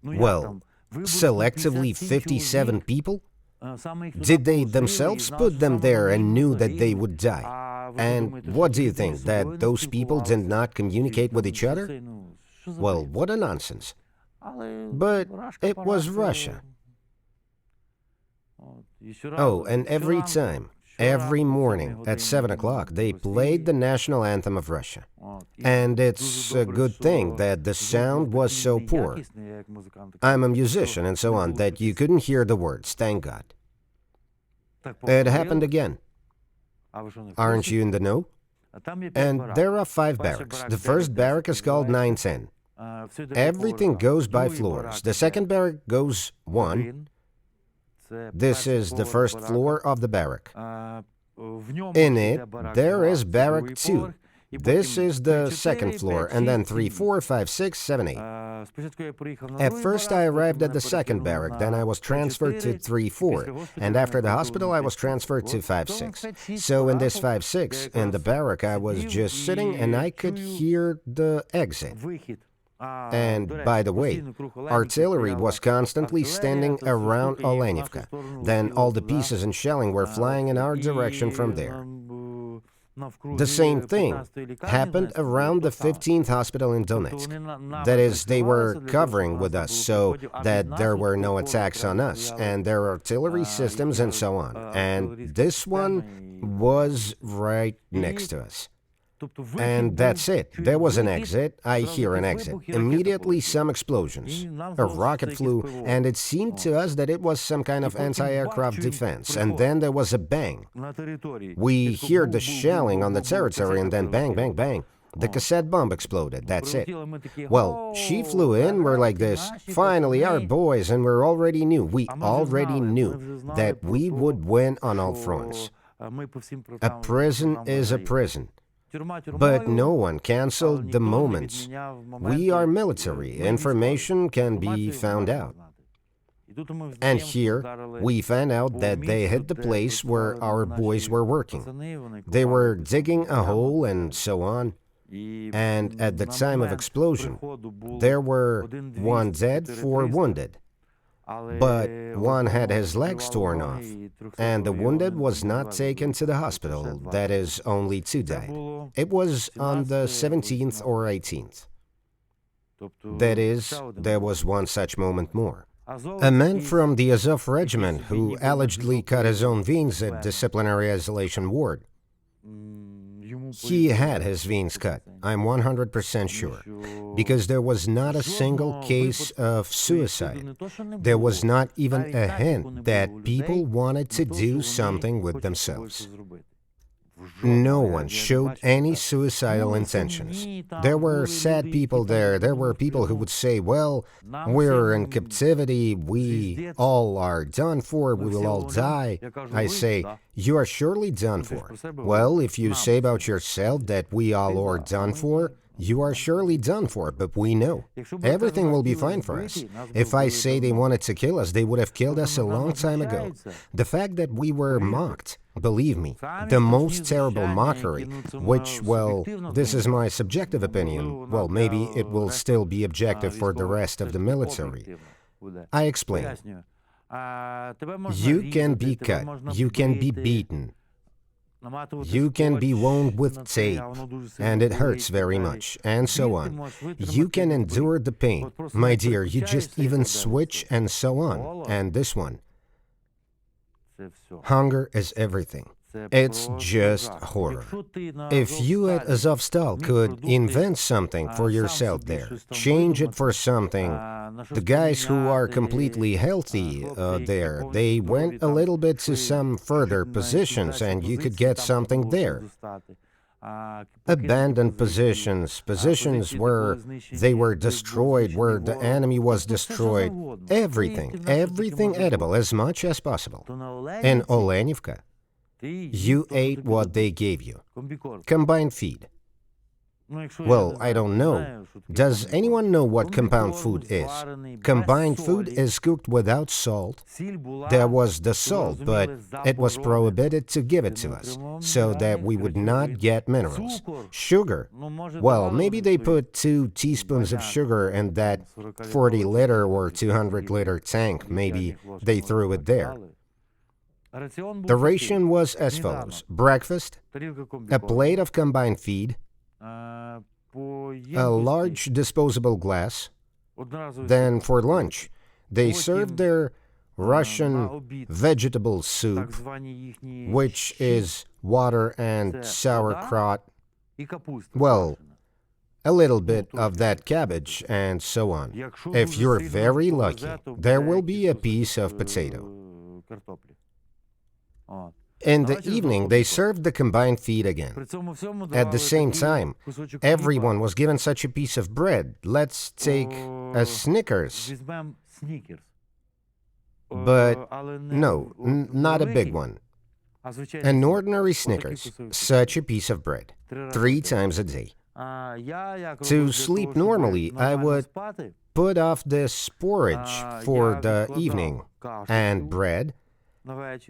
Well, selectively 57 people? Did they themselves put them there and knew that they would die? And what do you think, that those people did not communicate with each other? Well, what a nonsense. But it was Russia. Oh, and every time, every morning at 7 o'clock, they played the national anthem of Russia. And it's a good thing that the sound was so poor. I'm a musician and so on, that you couldn't hear the words, thank God. It happened again. Aren't you in the know? And there are 5 barracks. The first barrack is called 910. Everything goes by floors. The second barrack goes 1. This is the first floor of the barrack. In it, there is barrack 2. This is the second floor, and then 3, 4, 5, 6, 7, 8. At first I arrived at the second barrack, then I was transferred to 3, 4, and after the hospital I was transferred to 5, 6. So in this 5, 6, in the barrack I was just sitting and I could hear the exit. And, by the way, artillery was constantly standing around Olenivka. Then all the pieces and shelling were flying in our direction from there. The same thing happened around the 15th hospital in Donetsk. That is, they were covering with us so that there were no attacks on us, and their artillery systems and so on. And this one was right next to us. And that's it. There was an exit. I hear an exit. Immediately some explosions. A rocket flew, and it seemed to us that it was some kind of anti-aircraft defense. And then there was a bang. We hear the shelling on the territory, and then bang, bang, bang. The cassette bomb exploded. That's it. Well, she flew in, we're like this. Finally, our boys, and we already knew that we would win on all fronts. A prison is a prison. But no one canceled the moments. We are military. Information can be found out. And here, we found out that they hit the place where our boys were working. They were digging a hole and so on. And at the time of explosion, there were 1 dead, 4 wounded. But one had his legs torn off, and the wounded was not taken to the hospital. That is, only 2 died. It was on the 17th or 18th. That is, there was one such moment more. A man from the Azov regiment who allegedly cut his own veins at disciplinary isolation ward. He had his veins cut, I'm 100% sure, because there was not a single case of suicide. There was not even a hint that people wanted to do something with themselves. No one showed any suicidal intentions. There were sad people there. There were people who would say, well, we're in captivity, we all are done for, we will all die. I say, you are surely done for. Well, if you say about yourself that we all are done for, you are surely done for, but we know. Everything will be fine for us. If I say they wanted to kill us, they would have killed us a long time ago. The fact that we were mocked, believe me, the most terrible mockery, which, well, this is my subjective opinion, well, maybe it will still be objective for the rest of the military. I explain. You can be cut, you can be beaten. You can be wound with tape, and it hurts very much, and so on. You can endure the pain. My dear, you just even switch and so on. And this one. Hunger is everything. It's just horror. If you at Azovstal could invent something for yourself there, change it for something, the guys who are completely healthy there, they went a little bit to some further positions and you could get something there. Abandoned positions, positions where they were destroyed, where the enemy was destroyed, everything edible as much as possible. In Olenivka, you ate what they gave you. Combined feed. Well, I don't know. Does anyone know what compound food is? Combined food is cooked without salt. There was the salt, but it was prohibited to give it to us, so that we would not get minerals. Sugar. Well, maybe they put 2 teaspoons of sugar in that 40-liter or 200-liter tank. Maybe they threw it there. The ration was as follows. Breakfast, a plate of combined feed, a large disposable glass. Then for lunch, they served their Russian vegetable soup, which is water and sauerkraut. Well, a little bit of that cabbage and so on. If you're very lucky, there will be a piece of potato. In the evening, they served the combined feed again. At the same time, everyone was given such a piece of bread. Let's take a Snickers. But no, not a big one. An ordinary Snickers, such a piece of bread, 3 times a day. To sleep normally, I would put off this porridge for the evening and bread.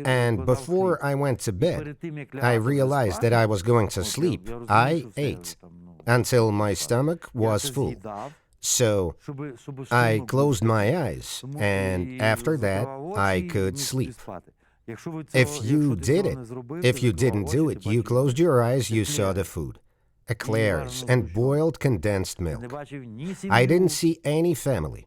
And before I went to bed, I realized that I was going to sleep. I ate until my stomach was full. So I closed my eyes, and after that, I could sleep. If you did it, if you didn't do it, you closed your eyes, you saw the food. Eclairs and boiled condensed milk. I didn't see any family.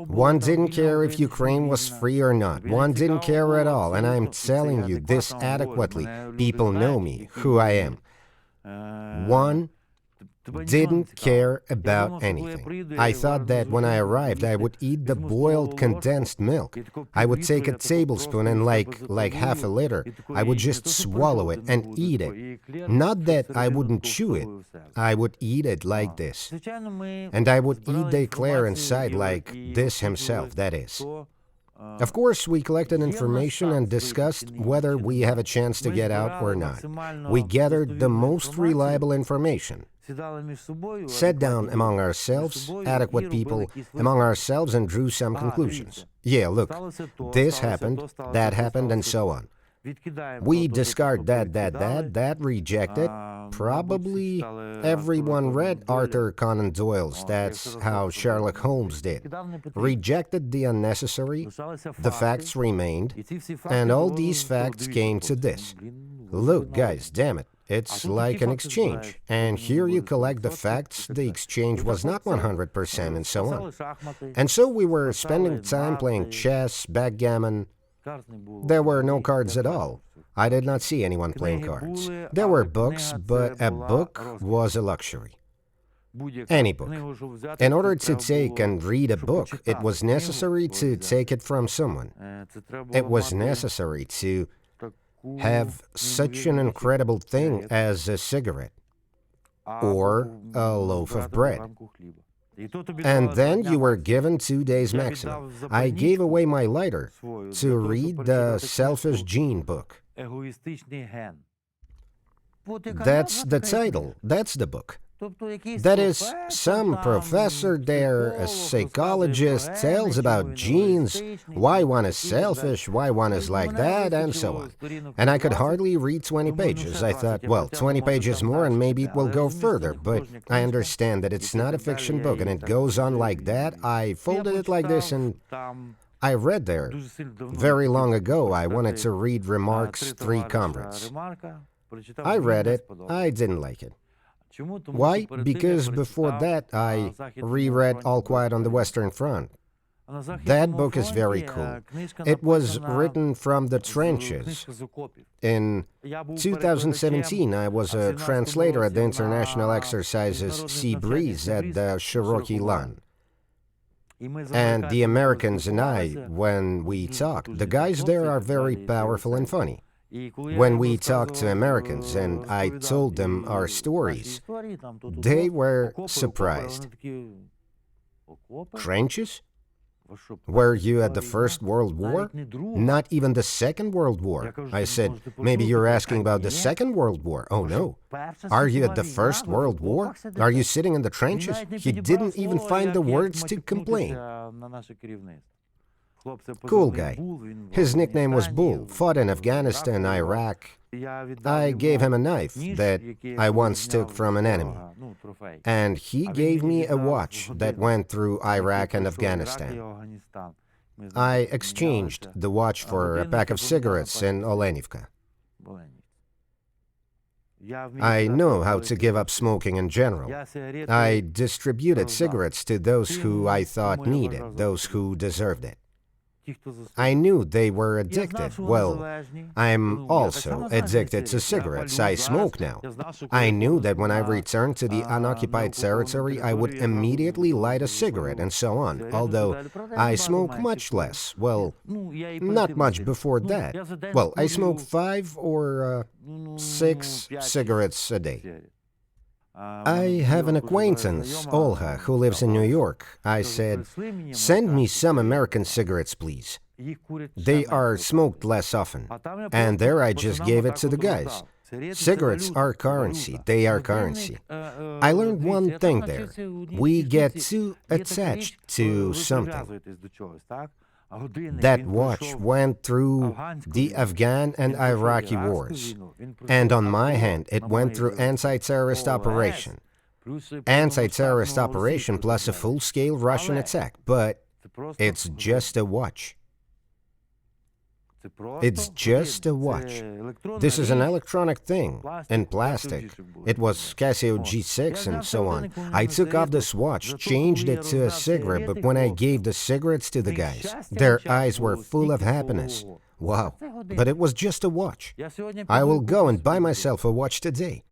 One didn't care if Ukraine was free or not. One didn't care at all, and I'm telling you this adequately. People know me, who I am. One didn't care about anything. I thought that when I arrived, I would eat the boiled condensed milk. I would take a tablespoon and like half a liter, I would just swallow it and eat it. Not that I wouldn't chew it. I would eat it like this. And I would eat the eclair inside like this himself, that is. Of course, we collected information and discussed whether we have a chance to get out or not. We gathered the most reliable information. Sat down among ourselves, adequate people, among ourselves, and drew some conclusions. Yeah, look, this happened, that happened, and so on. We discard that, rejected. Probably everyone read Arthur Conan Doyle's, that's how Sherlock Holmes did. Rejected the unnecessary, the facts remained, and all these facts came to this. Look, guys, damn it. It's like an exchange, and here you collect the facts, the exchange was not 100%, and so on. And so we were spending time playing chess, backgammon. There were no cards at all. I did not see anyone playing cards. There were books, but a book was a luxury. Any book. In order to take and read a book, it was necessary to take it from someone. It was necessary to have such an incredible thing as a cigarette or a loaf of bread. And then you were given 2 days maximum. I gave away my lighter to read the Selfish Gene book. That's the title, that's the book. That is, some professor there, a psychologist, tells about genes, why one is selfish, why one is like that, and so on. And I could hardly read 20 pages. I thought, well, 20 pages more and maybe it will go further, but I understand that it's not a fiction book and it goes on like that. I folded it like this and I read there. Very long ago, I wanted to read Remarque's 3 Comrades. I read it. I didn't like it. Why? Because before that, I reread All Quiet on the Western Front. That book is very cool. It was written from the trenches. In 2017, I was a translator at the international exercises Sea Breeze at the Shirokii Lan. And the Americans and I, when we talk, the guys there are very powerful and funny. When we talked to Americans and I told them our stories, they were surprised. Trenches? Were you at the First World War? Not even the Second World War. I said, maybe you're asking about the Second World War. Oh no. Are you at the First World War? Are you sitting in the trenches? He didn't even find the words to complain. Cool guy. His nickname was Bull. Fought in Afghanistan, Iraq. I gave him a knife that I once took from an enemy. And he gave me a watch that went through Iraq and Afghanistan. I exchanged the watch for a pack of cigarettes in Olenivka. I know how to give up smoking in general. I distributed cigarettes to those who I thought needed, those who deserved it. I knew they were addicted. Well, I'm also addicted to cigarettes. I smoke now. I knew that when I returned to the unoccupied territory, I would immediately light a cigarette and so on, although I smoke much less. Well, not much before that. Well, I smoke 5 or 6 cigarettes a day. I have an acquaintance, Olha, who lives in New York. I said, send me some American cigarettes, please. They are smoked less often. And there I just gave it to the guys. Cigarettes are currency. They are currency. I learned one thing there. We get too attached to something. That watch went through the Afghan and Iraqi wars, and on my hand it went through anti-terrorist operation. Anti-terrorist operation plus a full-scale Russian attack, but it's just a watch. It's just a watch. This is an electronic thing, in plastic. It was Casio G6 and so on. I took off this watch, changed it to a cigarette, but when I gave the cigarettes to the guys, their eyes were full of happiness. Wow, but it was just a watch. I will go and buy myself a watch today.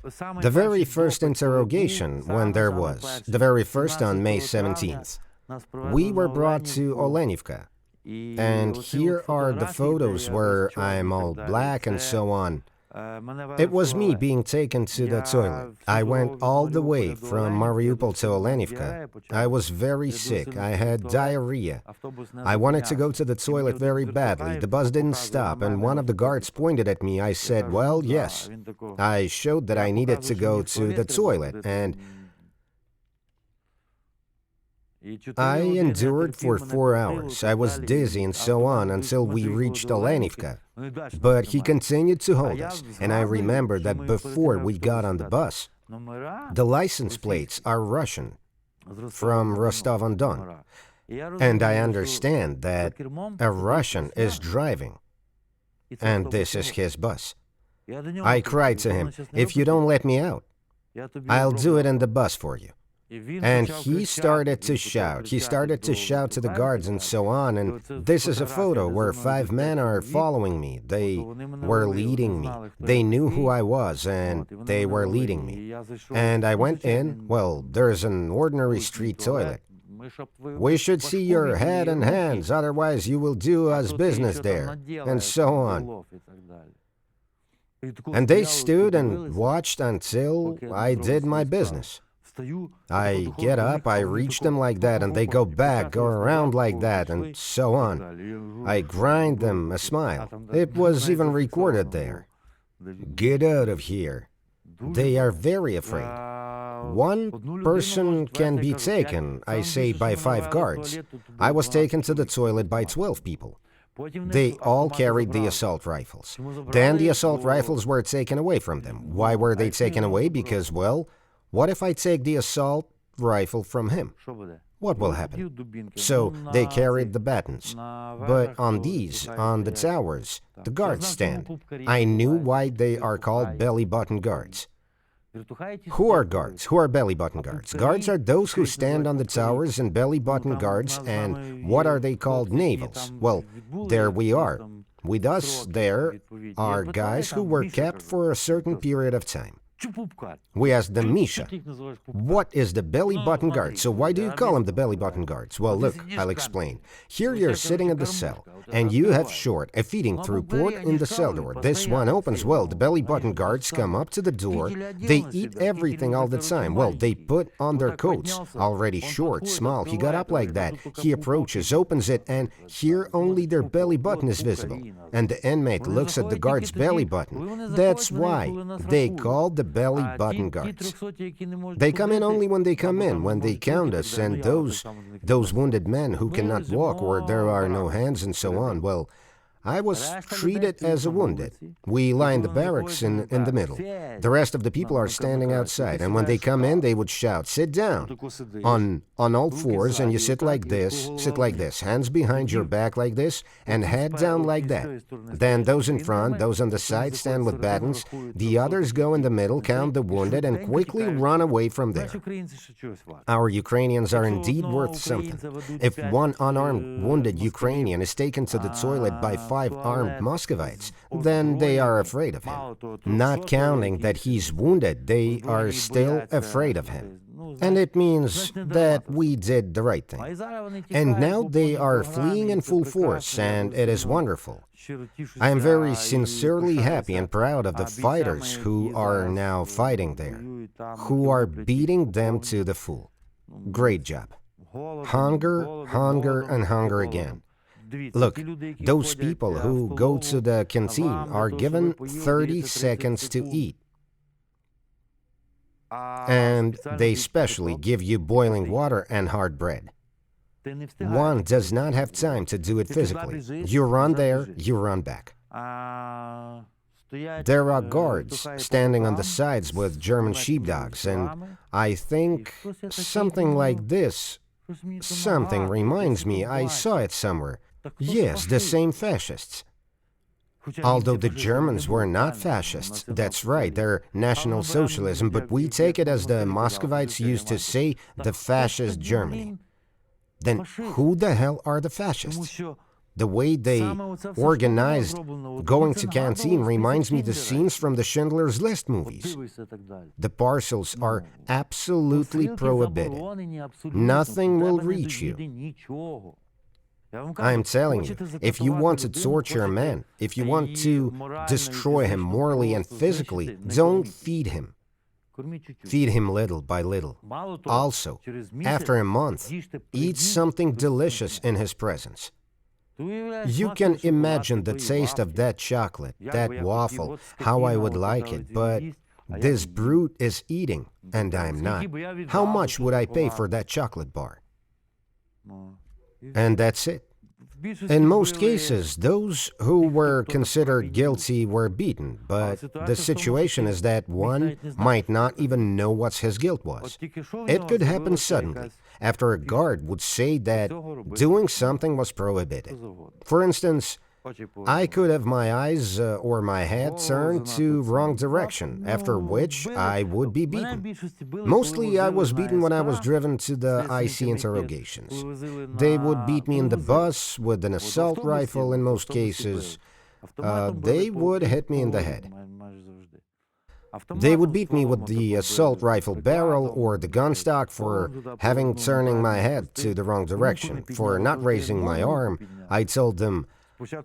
The very first interrogation, when there was, the very first on May 17th, we were brought to Olenivka. And here are the photos where I'm all black and so on. It was me being taken to the toilet. I went all the way from Mariupol to Olenivka. I was very sick. I had diarrhea. I wanted to go to the toilet very badly. The bus didn't stop, and one of the guards pointed at me. I said, well, yes. I showed that I needed to go to the toilet, and I endured for 4 hours. I was dizzy and so on until we reached Olenivka. But he continued to hold us, and I remember that before we got on the bus, the license plates are Russian, from Rostov-on-Don. And I understand that a Russian is driving, and this is his bus. I cried to him, if you don't let me out, I'll do it in the bus for you. And he started to shout. He started to shout to the guards and so on, and this is a photo where 5 men are following me. They were leading me. They knew who I was, and they were leading me. And I went in. Well, there's an ordinary street toilet. We should see your head and hands, otherwise you will do us business there, and so on. And they stood and watched until I did my business. I get up, I reach them like that, and they go back, go around like that, and so on. I grind them a smile. It was even recorded there. Get out of here. They are very afraid. One person can be taken, I say, by 5 guards. I was taken to the toilet by 12 people. They all carried the assault rifles. Then the assault rifles were taken away from them. Why were they taken away? Because, well, what if I take the assault rifle from him? what will happen? So they carried the batons. But on the towers, the guards stand. I knew why they are called belly-button guards. Who are guards? Who are belly-button guards? Guards are those who stand on the towers, and belly-button guards. And what are they called? Navals. Well, there we are. With us there are guys who were kept for a certain period of time. We asked them, Misha, what is the belly-button guard? So why do you call them the belly-button guards? Well, look, I'll explain. Here you're sitting in the cell, and you have a feeding through port in the cell door. This one opens. Well, the belly-button guards come up to the door. They eat everything all the time. Well, they put on their coats, already short, small. He got up like that. He approaches, opens it, and here only their belly button is visible. And the inmate looks at the guard's belly button. That's why they call the belly-button guards. They come in only when they come in, when they count us, and those wounded men who cannot walk or there are no hands and so on, well, I was treated as a wounded. We lie in the barracks in the middle. The rest of the people are standing outside, and when they come in, they would shout, sit down, on all fours, and you sit like this, hands behind your back like this, and head down like that. Then those in front, those on the side stand with batons, the others go in the middle, count the wounded, and quickly run away from there. Our Ukrainians are indeed worth something. If one unarmed wounded Ukrainian is taken to the toilet by 5 armed Muscovites, then they are afraid of him. Not counting that he's wounded, they are still afraid of him. And it means that we did the right thing. And now they are fleeing in full force, and it is wonderful. I am very sincerely happy and proud of the fighters who are now fighting there, who are beating them to the full. Great job. Hunger, hunger, and hunger again. Look, those people who go to the canteen are given 30 seconds to eat. And they specially give you boiling water and hard bread. One does not have time to do it physically. You run there, you run back. There are guards standing on the sides with German sheepdogs, and I think something like this. Something reminds me, I saw it somewhere. Yes, the same fascists. Although the Germans were not fascists, that's right, they're National Socialism, but we take it as the Muscovites used to say, the fascist Germany. Then who the hell are the fascists? The way they organized going to canteen reminds me the scenes from the Schindler's List movies. The parcels are absolutely prohibited. Nothing will reach you. I'm telling you, if you want to torture a man, if you want to destroy him morally and physically, don't feed him. Feed him little by little. Also, after a month, eat something delicious in his presence. You can imagine the taste of that chocolate, that waffle, how I would like it, but this brute is eating, and I'm not. How much would I pay for that chocolate bar? And that's it. In most cases, those who were considered guilty were beaten, but the situation is that one might not even know what his guilt was. It could happen suddenly, after a guard would say that doing something was prohibited. For instance, I could have my eyes or my head turned to wrong direction, after which I would be beaten. Mostly I was beaten when I was driven to the IC interrogations. They would beat me in the bus with an assault rifle in most cases. They would hit me in the head. They would beat me with the assault rifle barrel or the gun stock for turning my head to the wrong direction, for not raising my arm. I told them,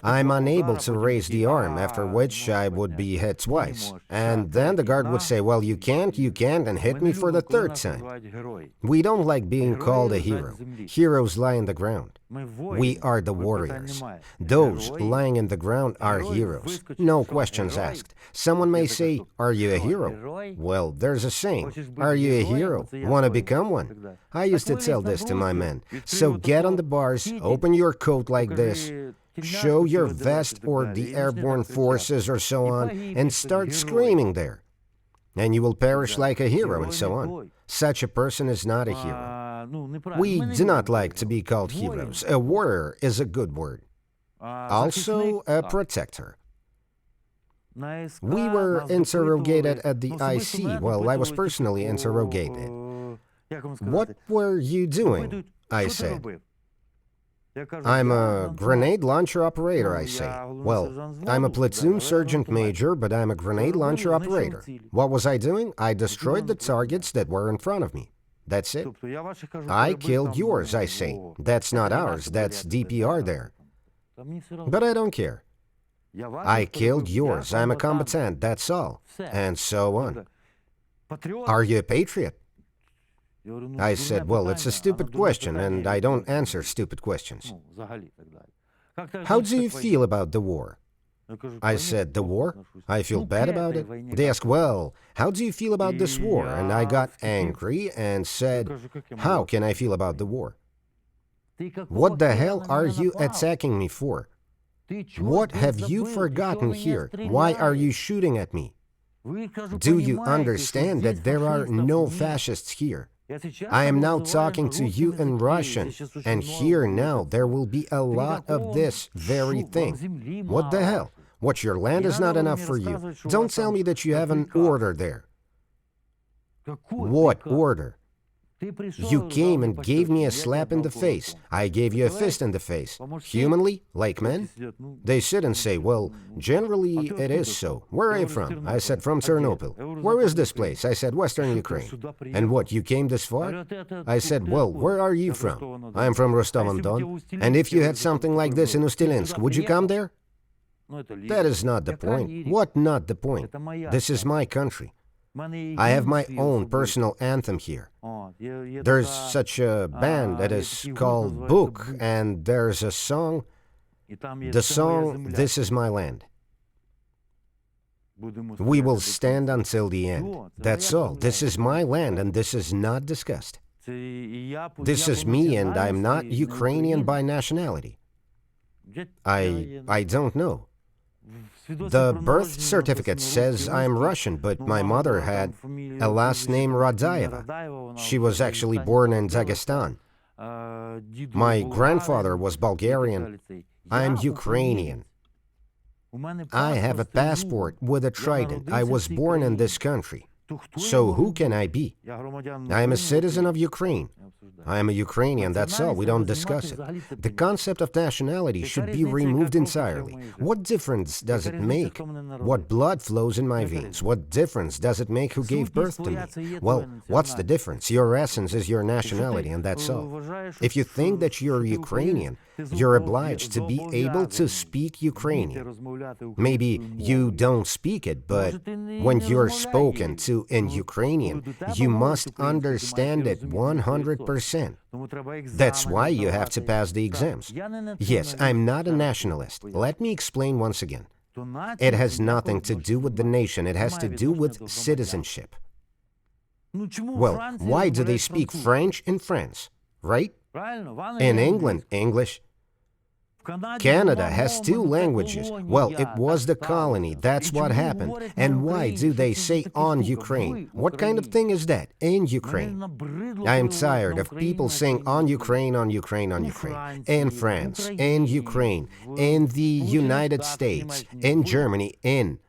I'm unable to raise the arm, after which I would be hit twice. And then the guard would say, well, you can't, and hit me for the third time. We don't like being called a hero. Heroes lie in the ground. We are the warriors. Those lying in the ground are heroes. No questions asked. Someone may say, are you a hero? Well, there's a saying, are you a hero? Want to become one? I used to tell this to my men. So get on the bars, open your coat like this, show your vest or the airborne forces or so on, and start screaming there. And you will perish like a hero and so on. Such a person is not a hero. We do not like to be called heroes. A warrior is a good word. Also, a protector. We were interrogated at the IC. Well, I was personally interrogated. What were you doing? I said. I'm a grenade launcher operator, I say. Well, I'm a platoon sergeant major, but I'm a grenade launcher operator. What was I doing? I destroyed the targets that were in front of me. That's it. I killed yours, I say. That's not ours, that's DPR there. But I don't care. I killed yours, I'm a combatant, that's all. And so on. Are you a patriot? I said, well, it's a stupid question, and I don't answer stupid questions. How do you feel about the war? I said, the war? I feel bad about it. They asked, well, how do you feel about this war? And I got angry and said, how can I feel about the war? What the hell are you attacking me for? What have you forgotten here? Why are you shooting at me? Do you understand that there are no fascists here? I am now talking to you in Russian, and here now there will be a lot of this very thing. What the hell? What, your land is not enough for you? Don't tell me that you have an order there. What order? You came and gave me a slap in the face. I gave you a fist in the face. Humanly, like men? They sit and say, well, generally it is so. Where are you from? I said, from Ternopil. Where is this place? I said, Western Ukraine. And what, you came this far? I said, well, where are you from? I am from Rostov-on-Don. And if you had something like this in Ustilinsk, would you come there? That is not the point. What not the point? This is my country. I have my own personal anthem here. There's such a band that is called Book, and there's a song, the song, This Is My Land. We will stand until the end. That's all. This is my land, and this is not discussed. This is me, and I'm not Ukrainian by nationality. I don't know. The birth certificate says I'm Russian, but my mother had a last name Radayeva. She was actually born in Dagestan. My grandfather was Bulgarian. I'm Ukrainian. I have a passport with a trident. I was born in this country. So who can I be? I am a citizen of Ukraine. I am a Ukrainian, that's all, we don't discuss it. The concept of nationality should be removed entirely. What difference does it make what blood flows in my veins? What difference does it make who gave birth to me? Well, what's the difference? Your essence is your nationality, and that's all. If you think that you're Ukrainian, you're obliged to be able to speak Ukrainian. Maybe you don't speak it, but when you're spoken to in Ukrainian, you must understand it 100%. That's why you have to pass the exams. Yes, I'm not a nationalist. Let me explain once again. It has nothing to do with the nation, it has to do with citizenship. Well, why do they speak French in France, right? In England, English. Canada has two languages. Well, it was the colony, that's what happened. And why do they say on Ukraine? What kind of thing is that? In Ukraine. I am tired of people saying on Ukraine, on Ukraine, on Ukraine. In France, in Ukraine, in the United States, in Germany, in.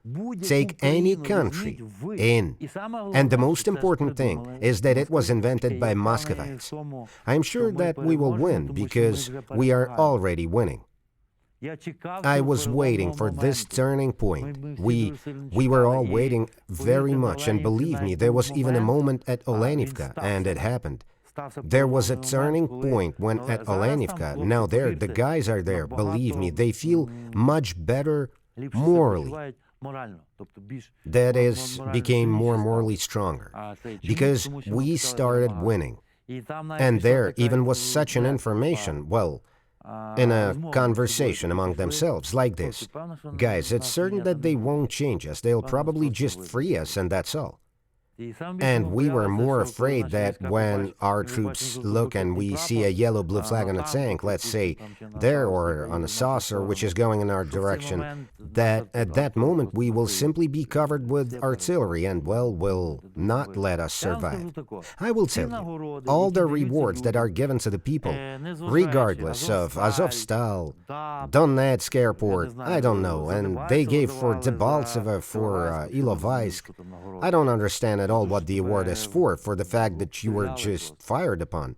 Take any country, in. And the most important thing is that it was invented by Muscovites. I'm sure that we will win because we are already winning. I was waiting for this turning point. We were all waiting very much, and believe me, there was even a moment at Olenivka, and it happened. There was a turning point when at Olenivka, now there, the guys are there, believe me, they feel much better morally. That is, became more morally stronger, because we started winning. And there even was such an information, well, in a conversation among themselves like this. Guys, it's certain that they won't change us, they'll probably just free us and that's all. And we were more afraid that when our troops look and we see a yellow-blue flag on a tank, let's say there or on a saucer which is going in our direction, that at that moment we will simply be covered with artillery and, well, will not let us survive. I will tell you, all the rewards that are given to the people, regardless of Azovstal, Donetsk airport, I don't know, and they gave for Debaltseve, for Ilovaisk. I don't understand at all what the award is for the fact that you were just fired upon.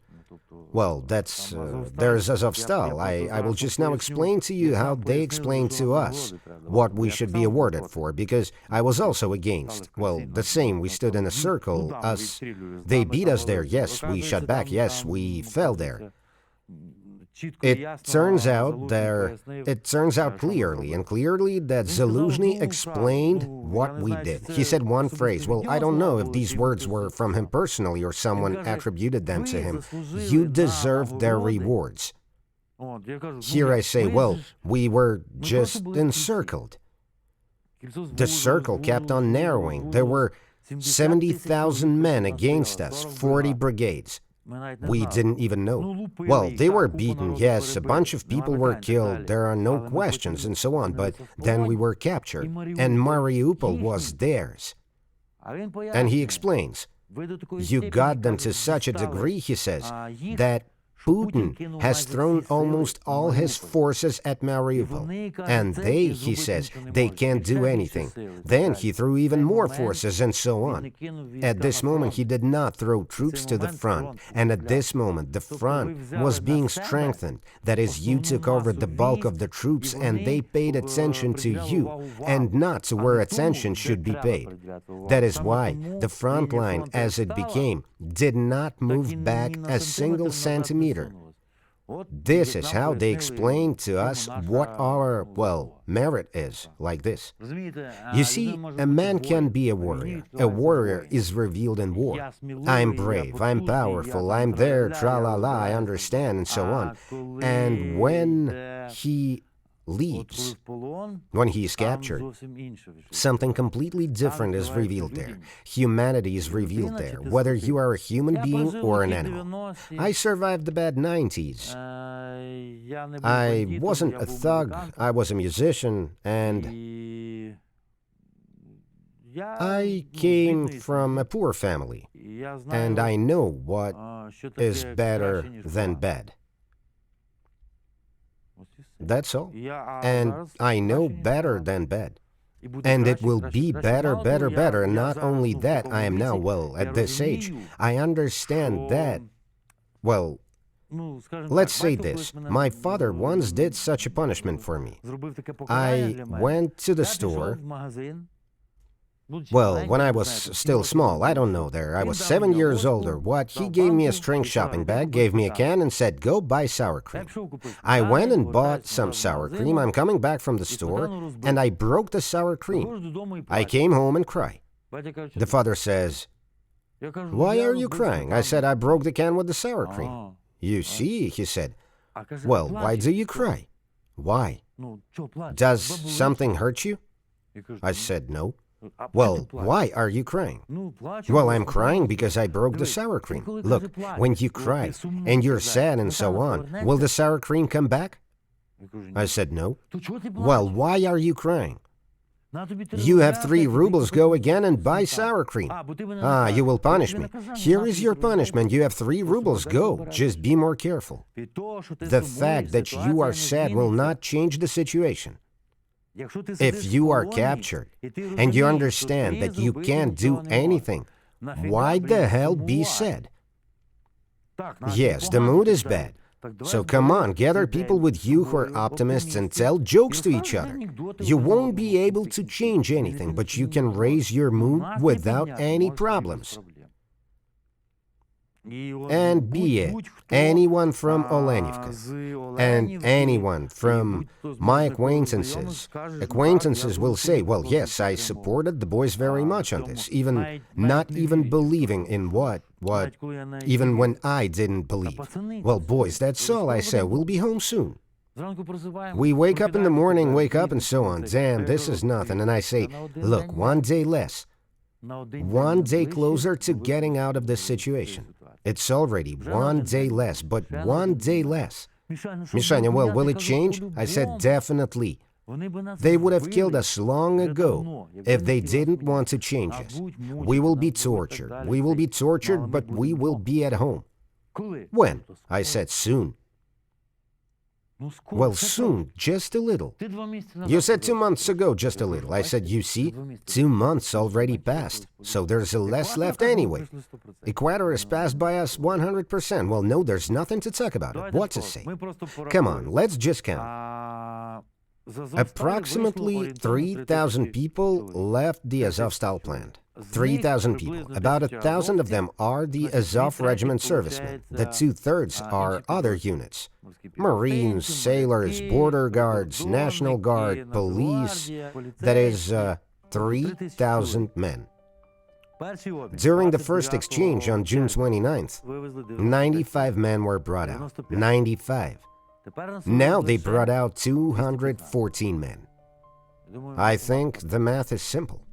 Well, there's Azovstal. I will just now explain to you how they explained to us what we should be awarded for, because I was also against. Well, the same, we stood in a circle, they beat us there, yes, we shot back, yes, we fell there. It turns out clearly that Zaluzhny explained what we did. He said one phrase. Well, I don't know if these words were from him personally or someone attributed them to him. You deserved their rewards. Here I say, well, we were just encircled. The circle kept on narrowing. There were 70,000 men against us, 40 brigades. We didn't even know. Well, they were beaten, yes, a bunch of people were killed, there are no questions, and so on, but then we were captured, and Mariupol was theirs. And he explains, you got them to such a degree, he says, that Putin has thrown almost all his forces at Mariupol, and they, he says, they can't do anything. Then he threw even more forces and so on. At this moment, he did not throw troops to the front, and at this moment, the front was being strengthened. That is, you took over the bulk of the troops, and they paid attention to you, and not to where attention should be paid. That is why the front line, as it became, did not move back a single centimeter. This is how they explain to us what our, well, merit is, like this. You see, a man can be a warrior. A warrior is revealed in war. I'm brave, I'm powerful, I'm there, tra-la-la, I understand, and so on. And when he leaves, when he is captured, something completely different is revealed there. Humanity is revealed there, whether you are a human being or an animal. I survived the bad 90s. I wasn't a thug, I was a musician, and I came from a poor family, and I know what is better than bad. That's all. And I know better than bad. And it will be better, better, better. And not only that, I am now, well, at this age, I understand that, well, let's say this. My father once did such a punishment for me. I went to the store. Well, when I was still small, I don't know there, I was 7 years old or what, he gave me a string shopping bag, gave me a can and said, go buy sour cream. I went and bought some sour cream, I'm coming back from the store, and I broke the sour cream. I came home and cried. The father says, why are you crying? I said, I broke the can with the sour cream. You see, he said, well, why do you cry? Why? Does something hurt you? I said, no. Well, why are you crying? Well, I'm crying because I broke the sour cream. Look, when you cry and you're sad and so on, will the sour cream come back? I said no. Well, why are you crying? You have 3 rubles, go again and buy sour cream. Ah, you will punish me. Here is your punishment, you have 3 rubles, go, just be more careful. The fact that you are sad will not change the situation. If you are captured and you understand that you can't do anything, why the hell be sad? Yes, the mood is bad. So come on, gather people with you who are optimists and tell jokes to each other. You won't be able to change anything, but you can raise your mood without any problems. And be it anyone from Olenivka and anyone from my acquaintances will say, well, yes, I supported the boys very much on this, even not even believing in what, even when I didn't believe. Well, boys, that's all I said, we'll be home soon. We wake up in the morning, wake up and so on, damn, this is nothing, and I say, look, one day less, one day closer to getting out of this situation. It's already one day less, but one day less. Mishanya, well, will it change? I said, definitely. They would have killed us long ago if they didn't want to change us. We will be tortured. We will be tortured, but we will be at home. When? I said soon. Well, soon, just a little. You said 2 months ago, just a little. I said, you see, 2 months already passed, so there's less left anyway. Ecuador has passed by us 100%. Well, no, there's nothing to talk about it. What to say? Come on, let's just count. Approximately 3,000 people left the Azovstal plant. 3,000 people. About 1,000 of them are the Azov Regiment servicemen. The 2/3 are other units. Marines, sailors, border guards, National Guard, police. That is 3,000 men. During the first exchange on June 29th, 95 men were brought out. 95. Now they brought out 214 men. I think the math is simple.